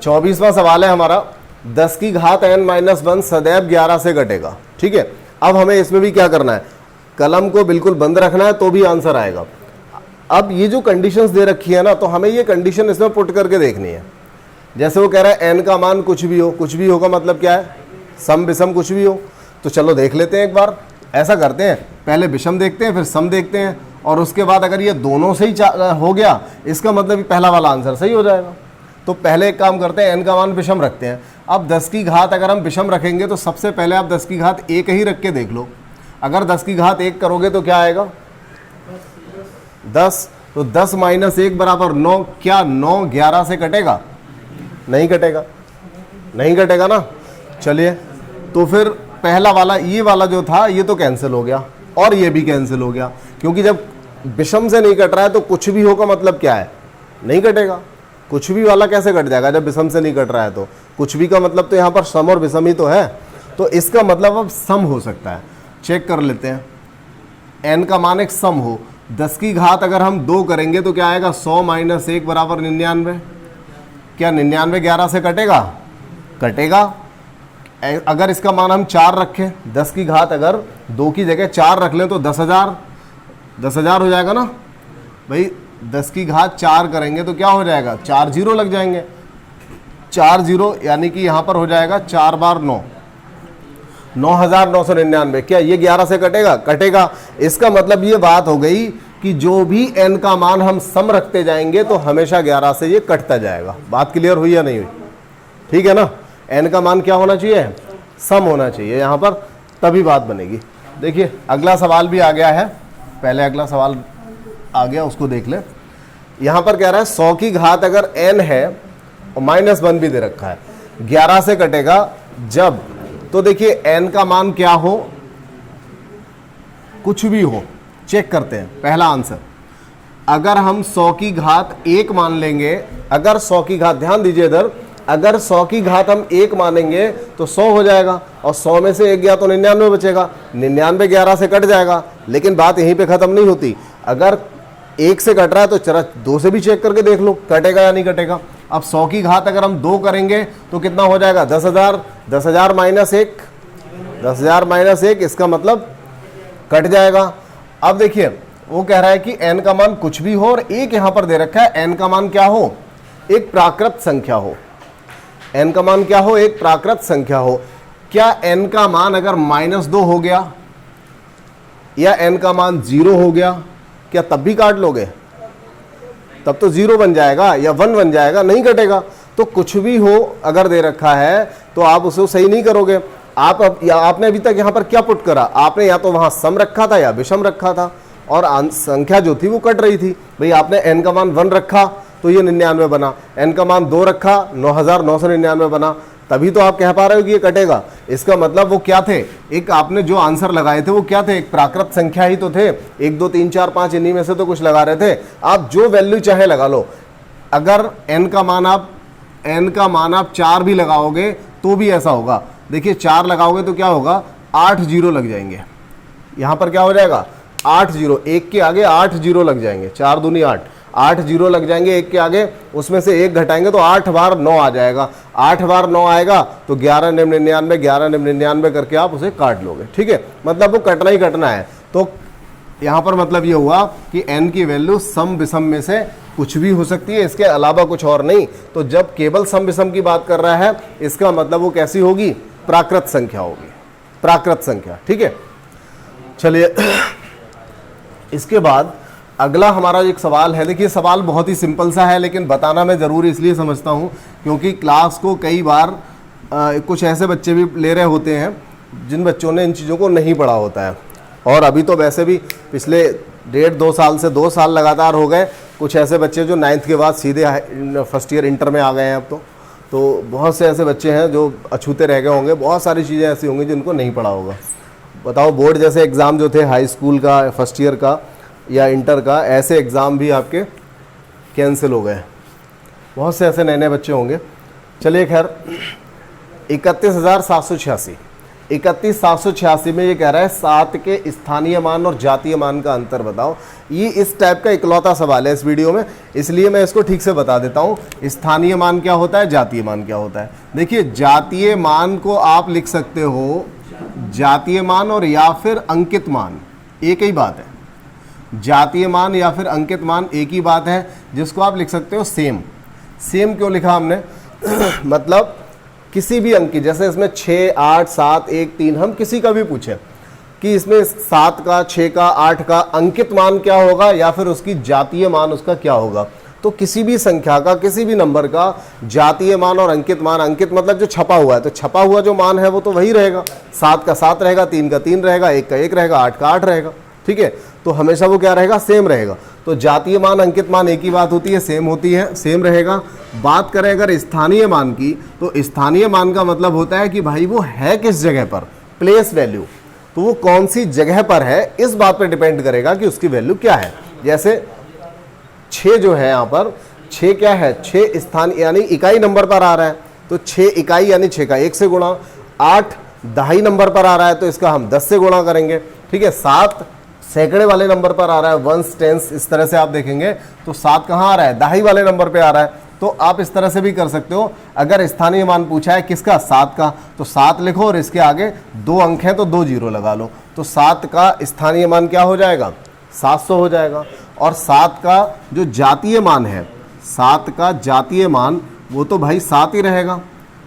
Speaker 1: 24वां सवाल है हमारा, 10 की घात n-1 सदैव 11 से घटेगा, ठीक है। अब हमें इसमें भी क्या करना है, कलम को बिल्कुल बंद रखना है तो भी आंसर आएगा। अब ये जो कंडीशंस दे रखी है ना, तो हमें ये कंडीशन इसमें पुट करके देखनी है। जैसे वो कह रहा है n का मान कुछ भी हो, कुछ भी होगा मतलब क्या है, सम विषम कुछ भी हो, तो चलो देख लेते हैं एक बार। ऐसा करते हैं, पहले विषम देखते हैं, फिर सम देखते हैं, और उसके बाद अगर ये दोनों से ही हो गया, इसका मतलब पहला वाला आंसर सही हो जाएगा। तो पहले एक काम करते हैं, n का मान विषम रखते हैं। अब 10 की घात अगर हम विषम रखेंगे तो सबसे पहले आप 10 की घात 1 ही रख के देख लो। अगर 10 की घात 1 करोगे तो क्या आएगा 10, तो 10 माइनस 1 बराबर 9। क्या 9 11 से कटेगा? नहीं कटेगा, नहीं कटेगा ना। चलिए, तो फिर पहला वाला ये वाला जो था ये तो कैंसिल हो गया और ये भी कैंसिल हो गया, क्योंकि जब विषम से नहीं कट रहा है तो कुछ भी होगा मतलब क्या है, नहीं कटेगा। कुछ भी वाला कैसे कट जाएगा जब विषम से नहीं कट रहा है? तो कुछ भी का मतलब तो यहाँ पर सम और विषम ही तो है, तो इसका मतलब अब सम हो सकता है। चेक कर लेते हैं, n का मान एक सम हो। 10 की घात अगर हम 2 करेंगे तो क्या आएगा 100 माइनस 1 बराबर 99। क्या 99 11 से कटेगा? कटेगा। अगर इसका मान हम 4 रखें, 10 की घात अगर 2 की जगह 4 रख लें तो 10,000 हो जाएगा ना भाई। 10 की घात 4 करेंगे तो क्या हो जाएगा, 4 जीरो लग जाएंगे। 4 जीरो यानी कि यहाँ पर हो जाएगा 4 बार 9, 9,999। क्या ये 11 से कटेगा? कटेगा। इसका मतलब ये बात हो गई कि जो भी n का मान हम सम रखते जाएंगे तो हमेशा 11 से ये कटता जाएगा। बात क्लियर हुई या नहीं हुई? ठीक है ना। n का मान क्या होना चाहिए? सम होना चाहिए यहाँ पर, तभी बात बनेगी। देखिए अगला सवाल भी आ गया है, पहले अगला सवाल आ गया उसको देख ले। यहाँ पर कह रहा है 100 की घात अगर n है और -1 भी दे रखा है, 11 से कटेगा जब, तो देखिए n का मान क्या हो, कुछ भी हो। चेक करते हैं पहला आंसर। अगर हम 100 की घात 1 मान लेंगे, अगर 100 की घात, ध्यान दीजिए इधर, अगर 100 की घात हम 1 मानेंगे तो 100 हो जाएगा और 100 में से 1 गया तो 99 बचेगा। 99 11 से कट जाएगा, लेकिन बात यहीं पे खत्म नहीं होती। अगर 1 से कट रहा है तो चला 2 से भी चेक करके देख लो कटेगा या नहीं कटेगा। अब 100 की घात अगर हम 2 करेंगे तो कितना हो जाएगा 10,000। 10,000 माइनस 1, 10,000 माइनस 1, इसका मतलब कट जाएगा। अब देखिए वो कह रहा है कि n का मान कुछ भी हो और एक यहां पर दे रखा है n का मान क्या हो, एक प्राकृत संख्या हो। n का मान क्या हो, एक प्राकृत संख्या हो। क्या n का मान अगर -2 हो गया या n का मान 0 हो गया, क्या तब भी काट लोगे? तब तो 0 बन जाएगा या 1 बन जाएगा, नहीं कटेगा। तो कुछ भी हो अगर दे रखा है तो आप उसे सही नहीं करोगे। आपने अभी तक यहाँ पर क्या पुट करा, आपने या तो वहां सम रखा था या विषम रखा था और संख्या जो थी वो कट रही थी। भाई आपने n का मान 1 रखा तो ये 99 बना, n का मान 2 रखा 9,999 बना, तभी तो आप कह पा रहे हो कि ये कटेगा। इसका मतलब वो क्या थे, एक आपने जो आंसर लगाए थे वो क्या थे, एक प्राकृत संख्या ही तो थे। 1 2 3 4 5 इन्हीं में से तो कुछ लगा रहे थे। आप जो वैल्यू चाहे लगा लो। अगर n का मान आप 4 भी लगाओगे तो भी ऐसा होगा। देखिए 4 लगाओगे तो क्या होगा, 8 जीरो लग जाएंगे। यहाँ पर क्या हो जाएगा 8 जीरो, 1 के आगे 8 जीरो लग जाएंगे, 4 दूनी 8, 8 जीरो लग जाएंगे 1 के आगे, उसमें से 1 घटाएंगे तो 8 बार 9 आ जाएगा। 8 बार 9 आएगा तो 11 9 99, 11 9 99 करके आप उसे काट लोगे। ठीक है, मतलब वो कटना ही कटना है। तो यहाँ पर मतलब ये हुआ कि n की वैल्यू सम विषम में से कुछ भी हो सकती है, इसके अलावा कुछ और नहीं। तो जब केवल सम विषम की बात कर रहा है इसका मतलब वो कैसी होगी, प्राकृत संख्या होगी, प्राकृत संख्या। ठीक है, चलिए इसके बाद अगला हमारा एक सवाल है। देखिए सवाल बहुत ही सिंपल सा है, लेकिन बताना मैं ज़रूरी इसलिए समझता हूँ क्योंकि क्लास को कई बार कुछ ऐसे बच्चे भी ले रहे होते हैं जिन बच्चों ने इन चीज़ों को नहीं पढ़ा होता है। और अभी तो वैसे भी पिछले 1.5-2 साल से 2 साल लगातार हो गए, कुछ ऐसे बच्चे जो 9th के बाद सीधे फर्स्ट ईयर इंटर में आ गए हैं अब तो बहुत से ऐसे बच्चे हैं जो अछूते रह गए होंगे। बहुत सारी चीज़ें ऐसी होंगी जिनको नहीं पढ़ा होगा। बताओ बोर्ड जैसे एग्ज़ाम जो थे हाई स्कूल का, फर्स्ट ईयर का या इंटर का, ऐसे एग्ज़ाम भी आपके कैंसिल हो गए। बहुत से ऐसे नए नए बच्चे होंगे। चलिए खैर 31,786 में ये कह रहा है 7 के स्थानीय मान और जातीय मान का अंतर बताओ। ये इस टाइप का इकलौता सवाल है इस वीडियो में, इसलिए मैं इसको ठीक से बता देता हूँ। स्थानीय मान क्या होता है, जातीय मान क्या होता है। देखिए जातीय मान को आप लिख सकते हो, जातीय मान और या फिर अंकित मान एक ही बात है। जातीय मान या फिर अंकित मान एक ही बात है, जिसको आप लिख सकते हो सेम। सेम क्यों लिखा हमने मतलब किसी भी अंक की, जैसे इसमें 6 8 7 1 3, हम किसी का भी पूछें कि इसमें 7 का 6 का 8 का अंकित मान क्या होगा या फिर उसकी जातीय मान उसका क्या होगा, तो किसी भी संख्या का, किसी भी नंबर का जातीय मान और अंकित मान, अंकित मतलब जो छपा हुआ है, तो छपा हुआ जो मान है वो तो वही रहेगा, 7 का 7 रहेगा, 3 का 3 रहेगा, 1 का 1 रहेगा, 8 का 8 रहेगा। ठीक है, तो हमेशा वो क्या रहेगा, सेम रहेगा। तो जातीय मान अंकित मान एक ही बात होती है, सेम होती है, सेम रहेगा। बात करें अगर स्थानीय मान की, तो स्थानीय मान का मतलब होता है कि भाई वो है किस जगह पर, प्लेस वैल्यू, तो वो कौन सी जगह पर है, इस बात पर डिपेंड करेगा कि उसकी वैल्यू क्या है। जैसे 6 जो है यहाँ पर, 6 क्या है, 6 स्थान यानी इकाई नंबर पर आ रहा है, तो 6 इकाई यानी 6 का 1 से गुणा। 8 दहाई नंबर पर आ रहा है तो इसका हम 10 से गुणा करेंगे। ठीक है, 7 सैकड़े वाले नंबर पर आ रहा है, वंस टेंस, इस तरह से आप देखेंगे तो 7 कहाँ आ रहा है, दहाई वाले नंबर पे आ रहा है। तो आप इस तरह से भी कर सकते हो, अगर स्थानीय मान पूछा है किसका, 7 का, तो 7 लिखो और इसके आगे 2 अंक हैं तो 2 जीरो लगा लो, तो 7 का स्थानीय मान क्या हो जाएगा, 700 हो जाएगा। और 7 का जो जातीय मान है, 7 का जातीय मान वो तो भाई 7 ही रहेगा।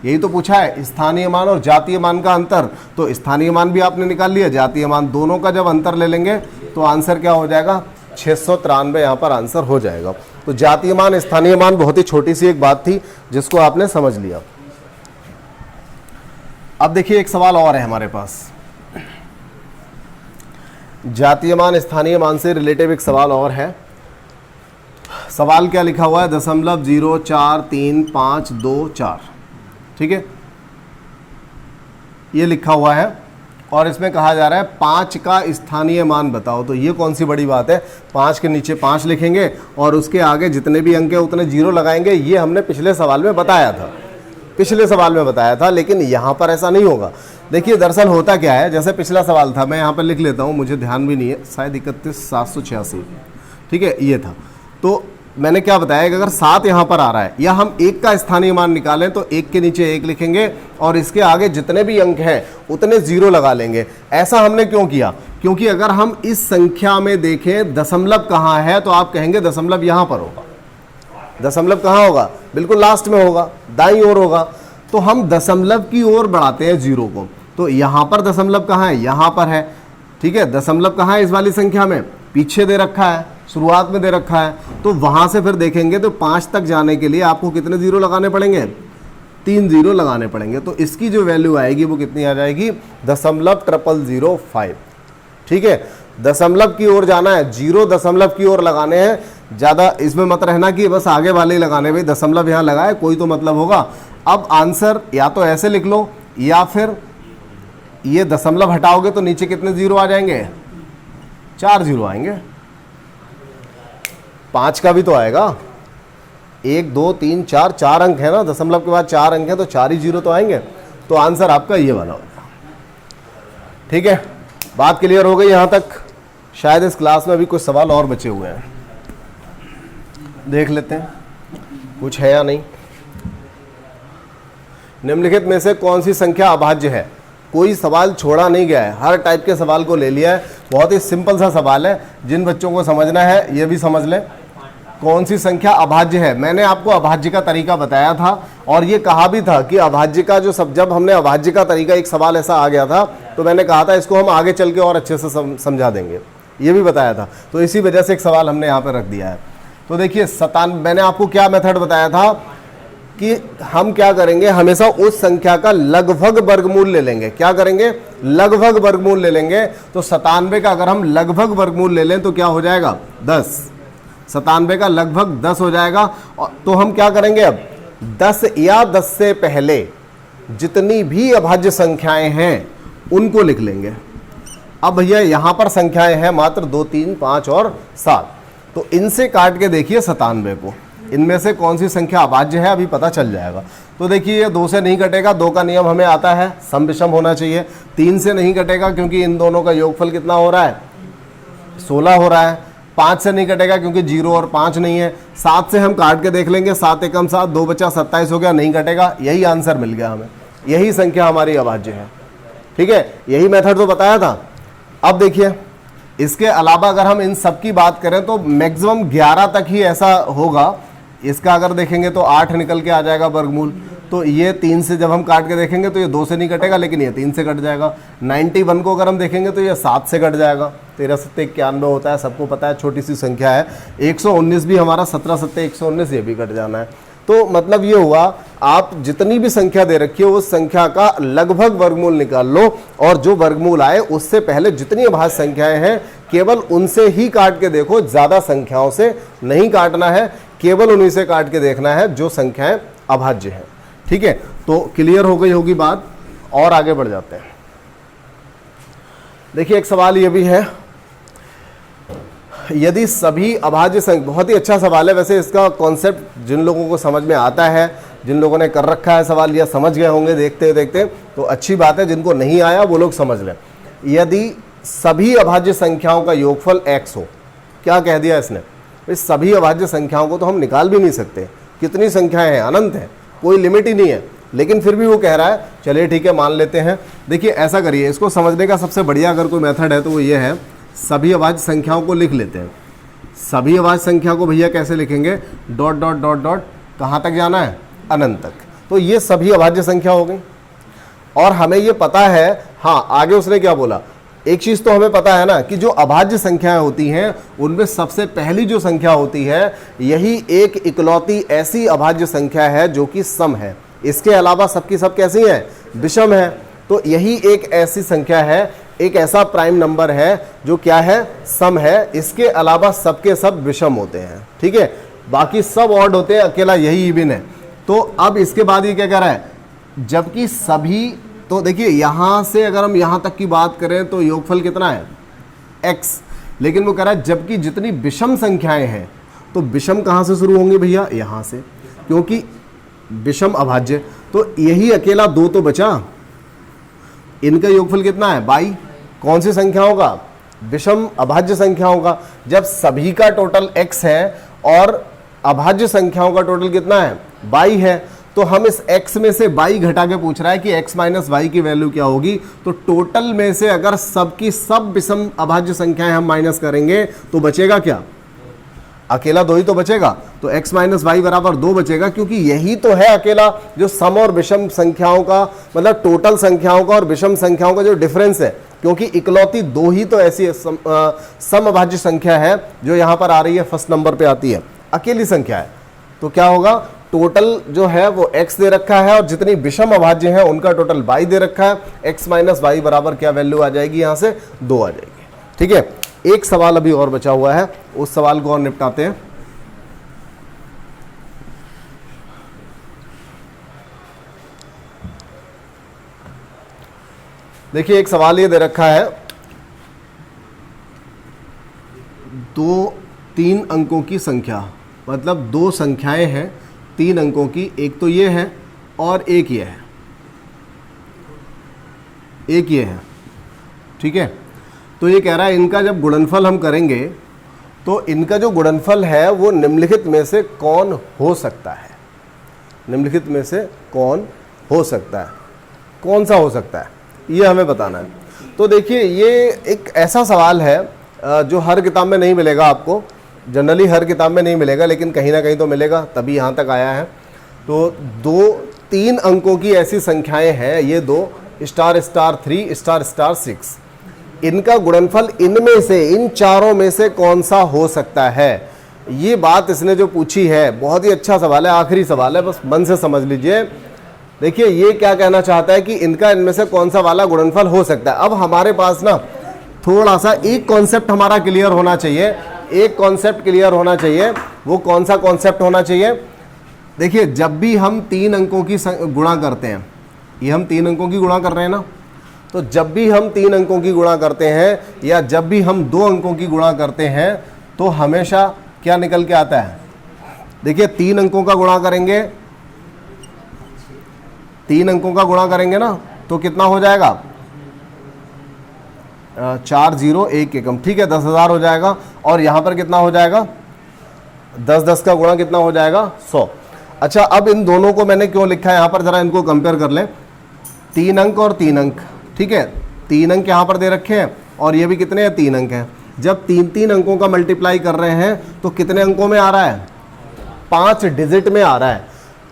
Speaker 1: यही तो पूछा है, स्थानीय मान और जातीय मान का अंतर, तो स्थानीय मान भी आपने निकाल लिया, जातीय मान, दोनों का जब अंतर ले लेंगे तो आंसर क्या हो जाएगा, 693 यहाँ पर आंसर हो जाएगा। तो जातीय मान स्थानीय मान बहुत ही छोटी सी एक बात थी जिसको आपने समझ लिया। अब देखिए एक सवाल और है हमारे पास, जातीय मान स्थानीय मान से रिलेटिव एक सवाल और है। सवाल क्या लिखा हुआ है, 0.04352 ठीक है, ये लिखा हुआ है और इसमें कहा जा रहा है 5 का स्थानीय मान बताओ। तो ये कौन सी बड़ी बात है, 5 के नीचे 5 लिखेंगे और उसके आगे जितने भी अंक है उतने जीरो लगाएंगे। ये हमने पिछले सवाल में बताया था, लेकिन यहाँ पर ऐसा नहीं होगा। देखिए दरअसल होता क्या है, जैसे पिछला सवाल था, मैं यहाँ पर लिख लेता हूँ, मुझे ध्यान भी नहीं है, शायद 31,786, ठीक है ये था। तो मैंने क्या बताया कि अगर 7 यहाँ पर आ रहा है या हम 1 का स्थानीय मान निकालें तो 1 के नीचे 1 लिखेंगे और इसके आगे जितने भी अंक हैं उतने जीरो लगा लेंगे। ऐसा हमने क्यों किया, क्योंकि अगर हम इस संख्या में देखें दशमलव कहाँ है तो आप कहेंगे दशमलव यहाँ पर होगा। दशमलव कहाँ होगा, बिल्कुल लास्ट में होगा, दाईं ओर होगा। तो हम दशमलव की ओर बढ़ाते हैं जीरो को, तो यहाँ पर दशमलव कहाँ है, यहाँ पर है। ठीक है, दशमलव कहाँ है इस वाली संख्या में, पीछे दे रखा है, शुरुआत में दे रखा है। तो वहां से फिर देखेंगे तो 5 तक जाने के लिए आपको कितने जीरो लगाने पड़ेंगे, 3 जीरो लगाने पड़ेंगे। तो इसकी जो वैल्यू आएगी वो कितनी आ जाएगी, 0.0005। ठीक है, दशमलव की ओर जाना है, जीरो दशमलव की ओर लगाने हैं, ज़्यादा इसमें मत रहना कि बस आगे वाले ही लगाने, भाई दशमलव यहाँ लगाए कोई तो मतलब होगा। अब आंसर या तो ऐसे लिख लो या फिर ये दशमलव हटाओगे तो नीचे कितने जीरो आ जाएंगे, 4 जीरो आएंगे। 5 का भी तो आएगा, 1 2 3 4, 4 अंक है ना, दशमलव के बाद 4 अंक है तो 4 ही जीरो तो आएंगे। तो आंसर आपका ये वाला होगा। ठीक है, बात क्लियर हो गई यहाँ तक। शायद इस क्लास में अभी कुछ सवाल और बचे हुए हैं, देख लेते हैं कुछ है या नहीं। निम्नलिखित में से कौन सी संख्या अभाज्य है, कोई सवाल छोड़ा नहीं गया है, हर टाइप के सवाल को ले लिया है। बहुत ही सिंपल सा सवाल है, जिन बच्चों को समझना है ये भी समझ लें। कौन सी संख्या अभाज्य है, मैंने आपको अभाज्य का तरीका बताया था और ये कहा भी था कि अभाज्य का जो जब हमने अभाज्य का तरीका, एक सवाल ऐसा आ गया था तो मैंने कहा था इसको हम आगे चल के और अच्छे से समझा देंगे, ये भी बताया था। तो इसी वजह से एक सवाल हमने यहाँ पर रख दिया है। तो देखिए मैंने आपको क्या मेथड बताया था कि हम क्या करेंगे, हमेशा उस संख्या का लगभग वर्गमूल ले लेंगे। क्या करेंगे, लगभग वर्गमूल ले लेंगे। तो 97 का अगर हम लगभग वर्गमूल ले लें तो क्या हो जाएगा, 10। 97 का लगभग 10 हो जाएगा। तो हम क्या करेंगे, अब 10 या 10 से पहले जितनी भी अभाज्य संख्याएं हैं उनको लिख लेंगे। अब भैया यहां पर संख्याएं हैं मात्र 2 3 5 और 7, तो इनसे काट के देखिए 97 को, इनमें से कौन सी संख्या अभाज्य है अभी पता चल जाएगा। तो देखिए ये 2 से नहीं कटेगा, 2 का नियम हमें आता है, सम विषम होना चाहिए। 3 से नहीं कटेगा क्योंकि इन दोनों का योगफल कितना हो रहा है, 16 हो रहा है। 5 से नहीं कटेगा क्योंकि 0 और 5 नहीं है। 7 से हम काट के देख लेंगे, 7 एकम 7, 2 बचा 27 हो गया, नहीं कटेगा। यही आंसर मिल गया हमें, यही संख्या हमारी अभाज्य है। ठीक है, यही मेथड तो बताया था। अब देखिए इसके अलावा अगर हम इन सब की बात करें तो मैक्सिमम 11 तक ही ऐसा होगा। इसका अगर देखेंगे तो 8 निकल के आ जाएगा वर्गमूल, तो ये 3 से जब हम काट के देखेंगे तो ये 2 से नहीं कटेगा, लेकिन ये 3 से कट जाएगा। 91 को अगर हम देखेंगे तो ये 7 से कट जाएगा। 13 सत्ते 91 होता है, सबको पता है, छोटी सी संख्या है। 119 भी हमारा 17 सत्ते 119, ये भी कट जाना है। तो मतलब ये हुआ, आप जितनी भी संख्या दे रखी है उस संख्या का लगभग वर्गमूल निकाल लो, और जो वर्गमूल आए उससे पहले जितनी अभाज्य संख्याएं हैं केवल उनसे ही काट के देखो, ज्यादा संख्याओं से नहीं काटना है, केवल उन्हीं से काट के देखना है जो संख्याएं अभाज्य हैं। ठीक है, तो क्लियर हो गई होगी बात, और आगे बढ़ जाते हैं। देखिए एक सवाल ये भी है, यदि सभी अभाज्य संख्या, बहुत ही अच्छा सवाल है वैसे, इसका कॉन्सेप्ट जिन लोगों को समझ में आता है, जिन लोगों ने कर रखा है सवाल या समझ गए होंगे देखते देखते, तो अच्छी बात है। जिनको नहीं आया वो लोग समझ लें। यदि सभी अभाज्य संख्याओं का योगफल x हो, क्या कह दिया इसने, भाई सभी अभाज्य संख्याओं को तो हम निकाल भी नहीं सकते, कितनी संख्याएं हैं, अनंत है, कोई लिमिट ही नहीं है, लेकिन फिर भी वो कह रहा है चलिए ठीक है मान लेते हैं। देखिए ऐसा करिए, इसको समझने का सबसे बढ़िया अगर कोई मेथड है तो वो ये है, सभी अभाज्य संख्याओं को लिख लेते हैं। सभी अभाज्य संख्या को भैया कैसे लिखेंगे, डॉट डॉट डॉट डॉट, कहाँ तक जाना है, अनंत तक। तो ये सभी अभाज्य संख्या हो गई, और हमें ये पता है, हाँ आगे उसने क्या बोला, एक चीज तो हमें पता है ना कि जो अभाज्य संख्याएं होती हैं उनमें सबसे पहली जो संख्या होती है यही एक इकलौती ऐसी अभाज्य संख्या है जो कि सम है। इसके अलावा सबकी सब कैसी हैं, विषम है। तो यही एक ऐसी संख्या है, एक ऐसा प्राइम नंबर है जो क्या है, सम है। इसके अलावा सबके सब विषम होते हैं। ठीक है, बाकी सब ऑड होते हैं, अकेला यही इवन है। तो अब इसके बाद ये क्या कह रहा है, जबकि सभी, तो देखिए यहां से अगर हम यहां तक की बात करें तो योगफल कितना है, x, लेकिन वो कह रहा है जबकि जितनी विषम संख्याएं हैं, तो विषम कहां से शुरू होंगे भैया, यहां से, क्योंकि विषम अभाज्य। तो यही अकेला 2 तो बचा, इनका योगफल कितना है 22। कौन सी संख्याओं का, विषम अभाज्य संख्याओं का। जब सभी का टोटल x है और अभाज्य संख्याओं का टोटल कितना है 22 है, तो हम इस x में से 22 घटा के पूछ रहा है कि x माइनस वाई की वैल्यू क्या होगी। तो टोटल में से अगर सबकी सब विषम अभाज्य संख्याएं हम माइनस करेंगे तो बचेगा क्या, अकेला 2 ही तो बचेगा। तो x माइनस वाई बराबर 2 बचेगा, क्योंकि यही तो है अकेला जो सम और विषम संख्याओं का, मतलब टोटल संख्याओं का और विषम संख्याओं का जो डिफरेंस है, क्योंकि इकलौती 2 ही तो ऐसी सम अभाज्य संख्या है जो यहां पर आ रही है, फर्स्ट नंबर पे आती है, अकेली संख्या है। तो क्या होगा, टोटल जो है वो x दे रखा है और जितनी विषम अभाज्य है उनका टोटल y दे रखा है। x माइनस वाई बराबर क्या वैल्यू आ जाएगी, यहां से 2 आ जाएगी। ठीक है, एक सवाल अभी और बचा हुआ है, उस सवाल को और निपटाते हैं। देखिए एक सवाल ये दे रखा है, 3 अंकों की संख्या, मतलब 2 संख्याएं हैं 3 अंकों की, एक तो ये है और एक ये है, एक ये है। ठीक है, तो ये कह रहा है इनका जब गुणनफल हम करेंगे तो इनका जो गुणनफल है वो निम्नलिखित में से कौन हो सकता है, निम्नलिखित में से कौन हो सकता है, कौन सा हो सकता है, ये हमें बताना है। तो देखिए ये एक ऐसा सवाल है जो हर किताब में नहीं मिलेगा आपको, जनरली हर किताब में नहीं मिलेगा, लेकिन कहीं ना कहीं तो मिलेगा, तभी यहाँ तक आया है। तो 3 अंकों की ऐसी संख्याएं हैं, ये 2 स्टार स्टार 3 स्टार स्टार 6, इनका गुणनफल इनमें से, इन चारों में से कौन सा हो सकता है। ये बात इसने जो पूछी है, बहुत ही अच्छा सवाल है, आखिरी सवाल है, बस मन से समझ लीजिए। देखिए ये क्या कहना चाहता है कि इनका इनमें से कौन सा वाला गुणनफल हो सकता है। अब हमारे पास ना थोड़ा सा एक कॉन्सेप्ट हमारा क्लियर होना चाहिए, एक कॉन्सेप्ट क्लियर होना चाहिए। वो कौन सा कॉन्सेप्ट होना चाहिए, देखिए जब भी हम 3 अंकों की गुणा करते हैं, ये हम 3 अंकों की गुणा कर रहे हैं ना, तो जब भी हम 3 अंकों की गुणा करते हैं या जब भी हम 2 अंकों की गुणा करते हैं तो हमेशा क्या निकल के आता है। देखिए 3 अंकों का गुणा करेंगे, 3 अंकों का गुणा करेंगे ना, तो कितना हो जाएगा 4 0 1 एकम, ठीक है 10,000 हो जाएगा। और यहाँ पर कितना हो जाएगा, 10 का गुणा कितना हो जाएगा 100। अच्छा अब इन दोनों को मैंने क्यों लिखा है यहाँ पर, जरा इनको कंपेयर कर लें। 3 अंक और 3 अंक, ठीक है 3 अंक यहाँ पर दे रखे हैं और ये भी कितने हैं 3 अंक हैं। जब 3 अंकों का मल्टीप्लाई कर रहे हैं तो कितने अंकों में आ रहा है, 5 डिजिट में आ रहा है।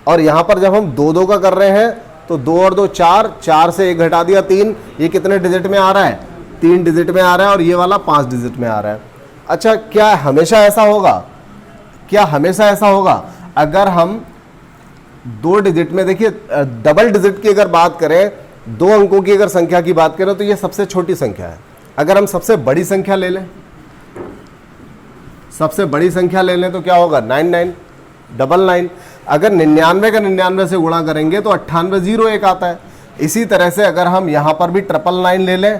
Speaker 1: और यहाँ पर जब हम 2 2 का कर रहे हैं तो 2 और 2 4, 4 से 1 घटा दिया 3, ये कितने डिजिट में आ रहा है? 3 डिजिट में आ रहा है, और ये वाला 5 डिजिट में आ रहा है। अच्छा, क्या हमेशा ऐसा होगा? क्या हमेशा ऐसा होगा? अगर हम 2 डिजिट में, देखिए डबल डिजिट की अगर बात करें, 2 अंकों की अगर संख्या की बात करें तो ये सबसे छोटी संख्या है। अगर हम सबसे बड़ी संख्या ले लें, सबसे बड़ी संख्या ले लें तो क्या होगा? 9999। अगर 99 का 99 से गुणा करेंगे तो 9801 आता है। इसी तरह से अगर हम यहाँ पर भी 999 ले लें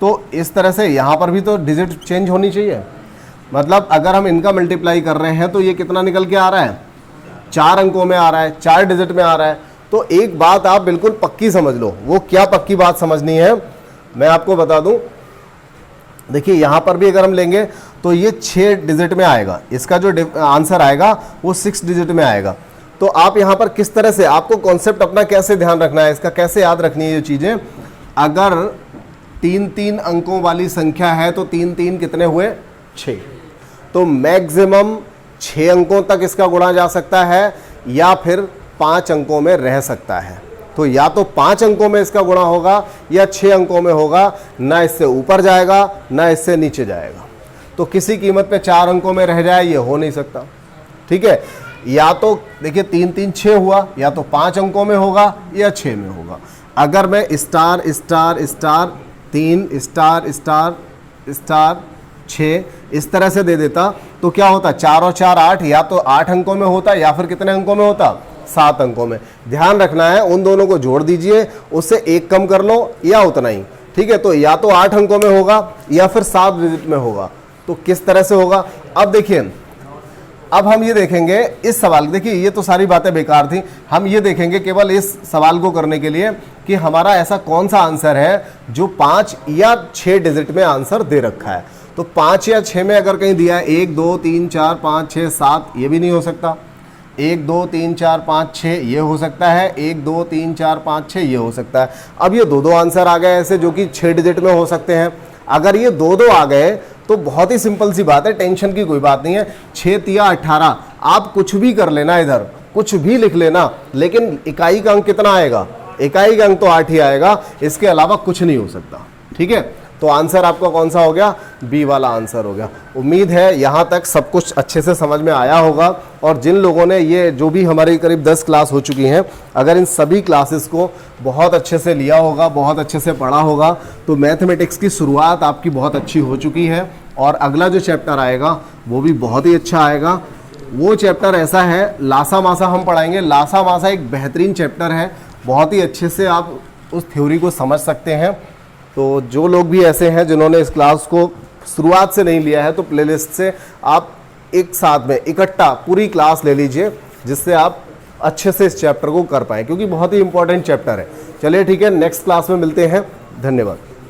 Speaker 1: तो इस तरह से यहाँ पर भी तो डिजिट चेंज होनी चाहिए। मतलब अगर हम इनका मल्टीप्लाई कर रहे हैं तो ये कितना निकल के आ रहा है? 4 अंकों में आ रहा है, 4 डिजिट में आ रहा है। तो एक बात आप बिल्कुल पक्की समझ लो। वो क्या पक्की बात समझनी है, मैं आपको बता दूं। देखिए यहाँ पर भी अगर हम लेंगे तो ये 6 डिजिट में आएगा, इसका जो आंसर आएगा वो 6 डिजिट में आएगा। तो आप यहाँ पर किस तरह से, आपको कॉन्सेप्ट अपना कैसे ध्यान रखना है, इसका कैसे याद रखनी है ये चीज़ें। अगर 3 अंकों वाली संख्या है तो 3 कितने हुए? 6। तो मैक्सिमम 6 अंकों तक इसका गुणा जा सकता है या फिर 5 अंकों में रह सकता है। तो या तो 5 अंकों में इसका गुणा होगा या 6 अंकों में होगा, ना इससे ऊपर जाएगा ना इससे नीचे जाएगा। तो किसी कीमत पे 4 अंकों में रह जाए ये हो नहीं सकता। ठीक है, या तो देखिए 3 6 हुआ, या तो 5 अंकों में होगा या 6 में होगा। अगर मैं star star star 3 star star star 6 इस तरह से दे देता तो क्या होता? 4 और 4 8, या तो 8 अंकों में होता या फिर कितने अंकों में होता? 7 अंकों में। ध्यान रखना है, उन दोनों को जोड़ दीजिए, उससे 1 कम कर लो या उतना ही। ठीक है, तो या तो 8 अंकों में होगा या फिर 7 डिजिट में होगा। तो किस तरह से होगा? अब देखिए, अब हम ये देखेंगे इस सवाल, देखिए ये तो सारी बातें बेकार थी, हम ये देखेंगे केवल इस सवाल को करने के लिए कि हमारा ऐसा कौन सा आंसर है जो 5 या 6 डिजिट में आंसर दे रखा है। तो 5 या 6 में अगर कहीं दिया है 1 2 3 4 5 6 7, ये भी नहीं हो सकता। 1 2 3 4 5 6 ये हो सकता है, 1 2 3 4 5 6 ये हो सकता है। अब ये 2 आंसर आ गए ऐसे जो कि 6 डिजिट में हो सकते हैं। अगर ये 2 आ गए तो बहुत ही सिंपल सी बात है, टेंशन की कोई बात नहीं है। 6 तिया 18, आप कुछ भी कर लेना, इधर कुछ भी लिख लेना, लेकिन इकाई का अंक कितना आएगा? इकाई का अंक तो 8 ही आएगा, इसके अलावा कुछ नहीं हो सकता। ठीक है, तो आंसर आपका कौन सा हो गया? बी वाला आंसर हो गया। उम्मीद है यहाँ तक सब कुछ अच्छे से समझ में आया होगा। और जिन लोगों ने ये जो भी हमारी करीब 10 क्लास हो चुकी हैं, अगर इन सभी क्लासेस को बहुत अच्छे से लिया होगा, बहुत अच्छे से पढ़ा होगा, तो मैथमेटिक्स की शुरुआत आपकी बहुत अच्छी हो चुकी है। और अगला जो चैप्टर आएगा वो भी बहुत ही अच्छा आएगा। वो चैप्टर ऐसा है, लासा मासा हम पढ़ाएंगे। लासा मासा एक बेहतरीन चैप्टर है, बहुत ही अच्छे से आप उस थ्योरी को समझ सकते हैं। तो जो लोग भी ऐसे हैं जिन्होंने इस क्लास को शुरुआत से नहीं लिया है, तो प्लेलिस्ट से आप एक साथ में इकट्ठा पूरी क्लास ले लीजिए, जिससे आप अच्छे से इस चैप्टर को कर पाएँ, क्योंकि बहुत ही इंपॉर्टेंट चैप्टर है। चलिए ठीक है, नेक्स्ट क्लास में मिलते हैं। धन्यवाद।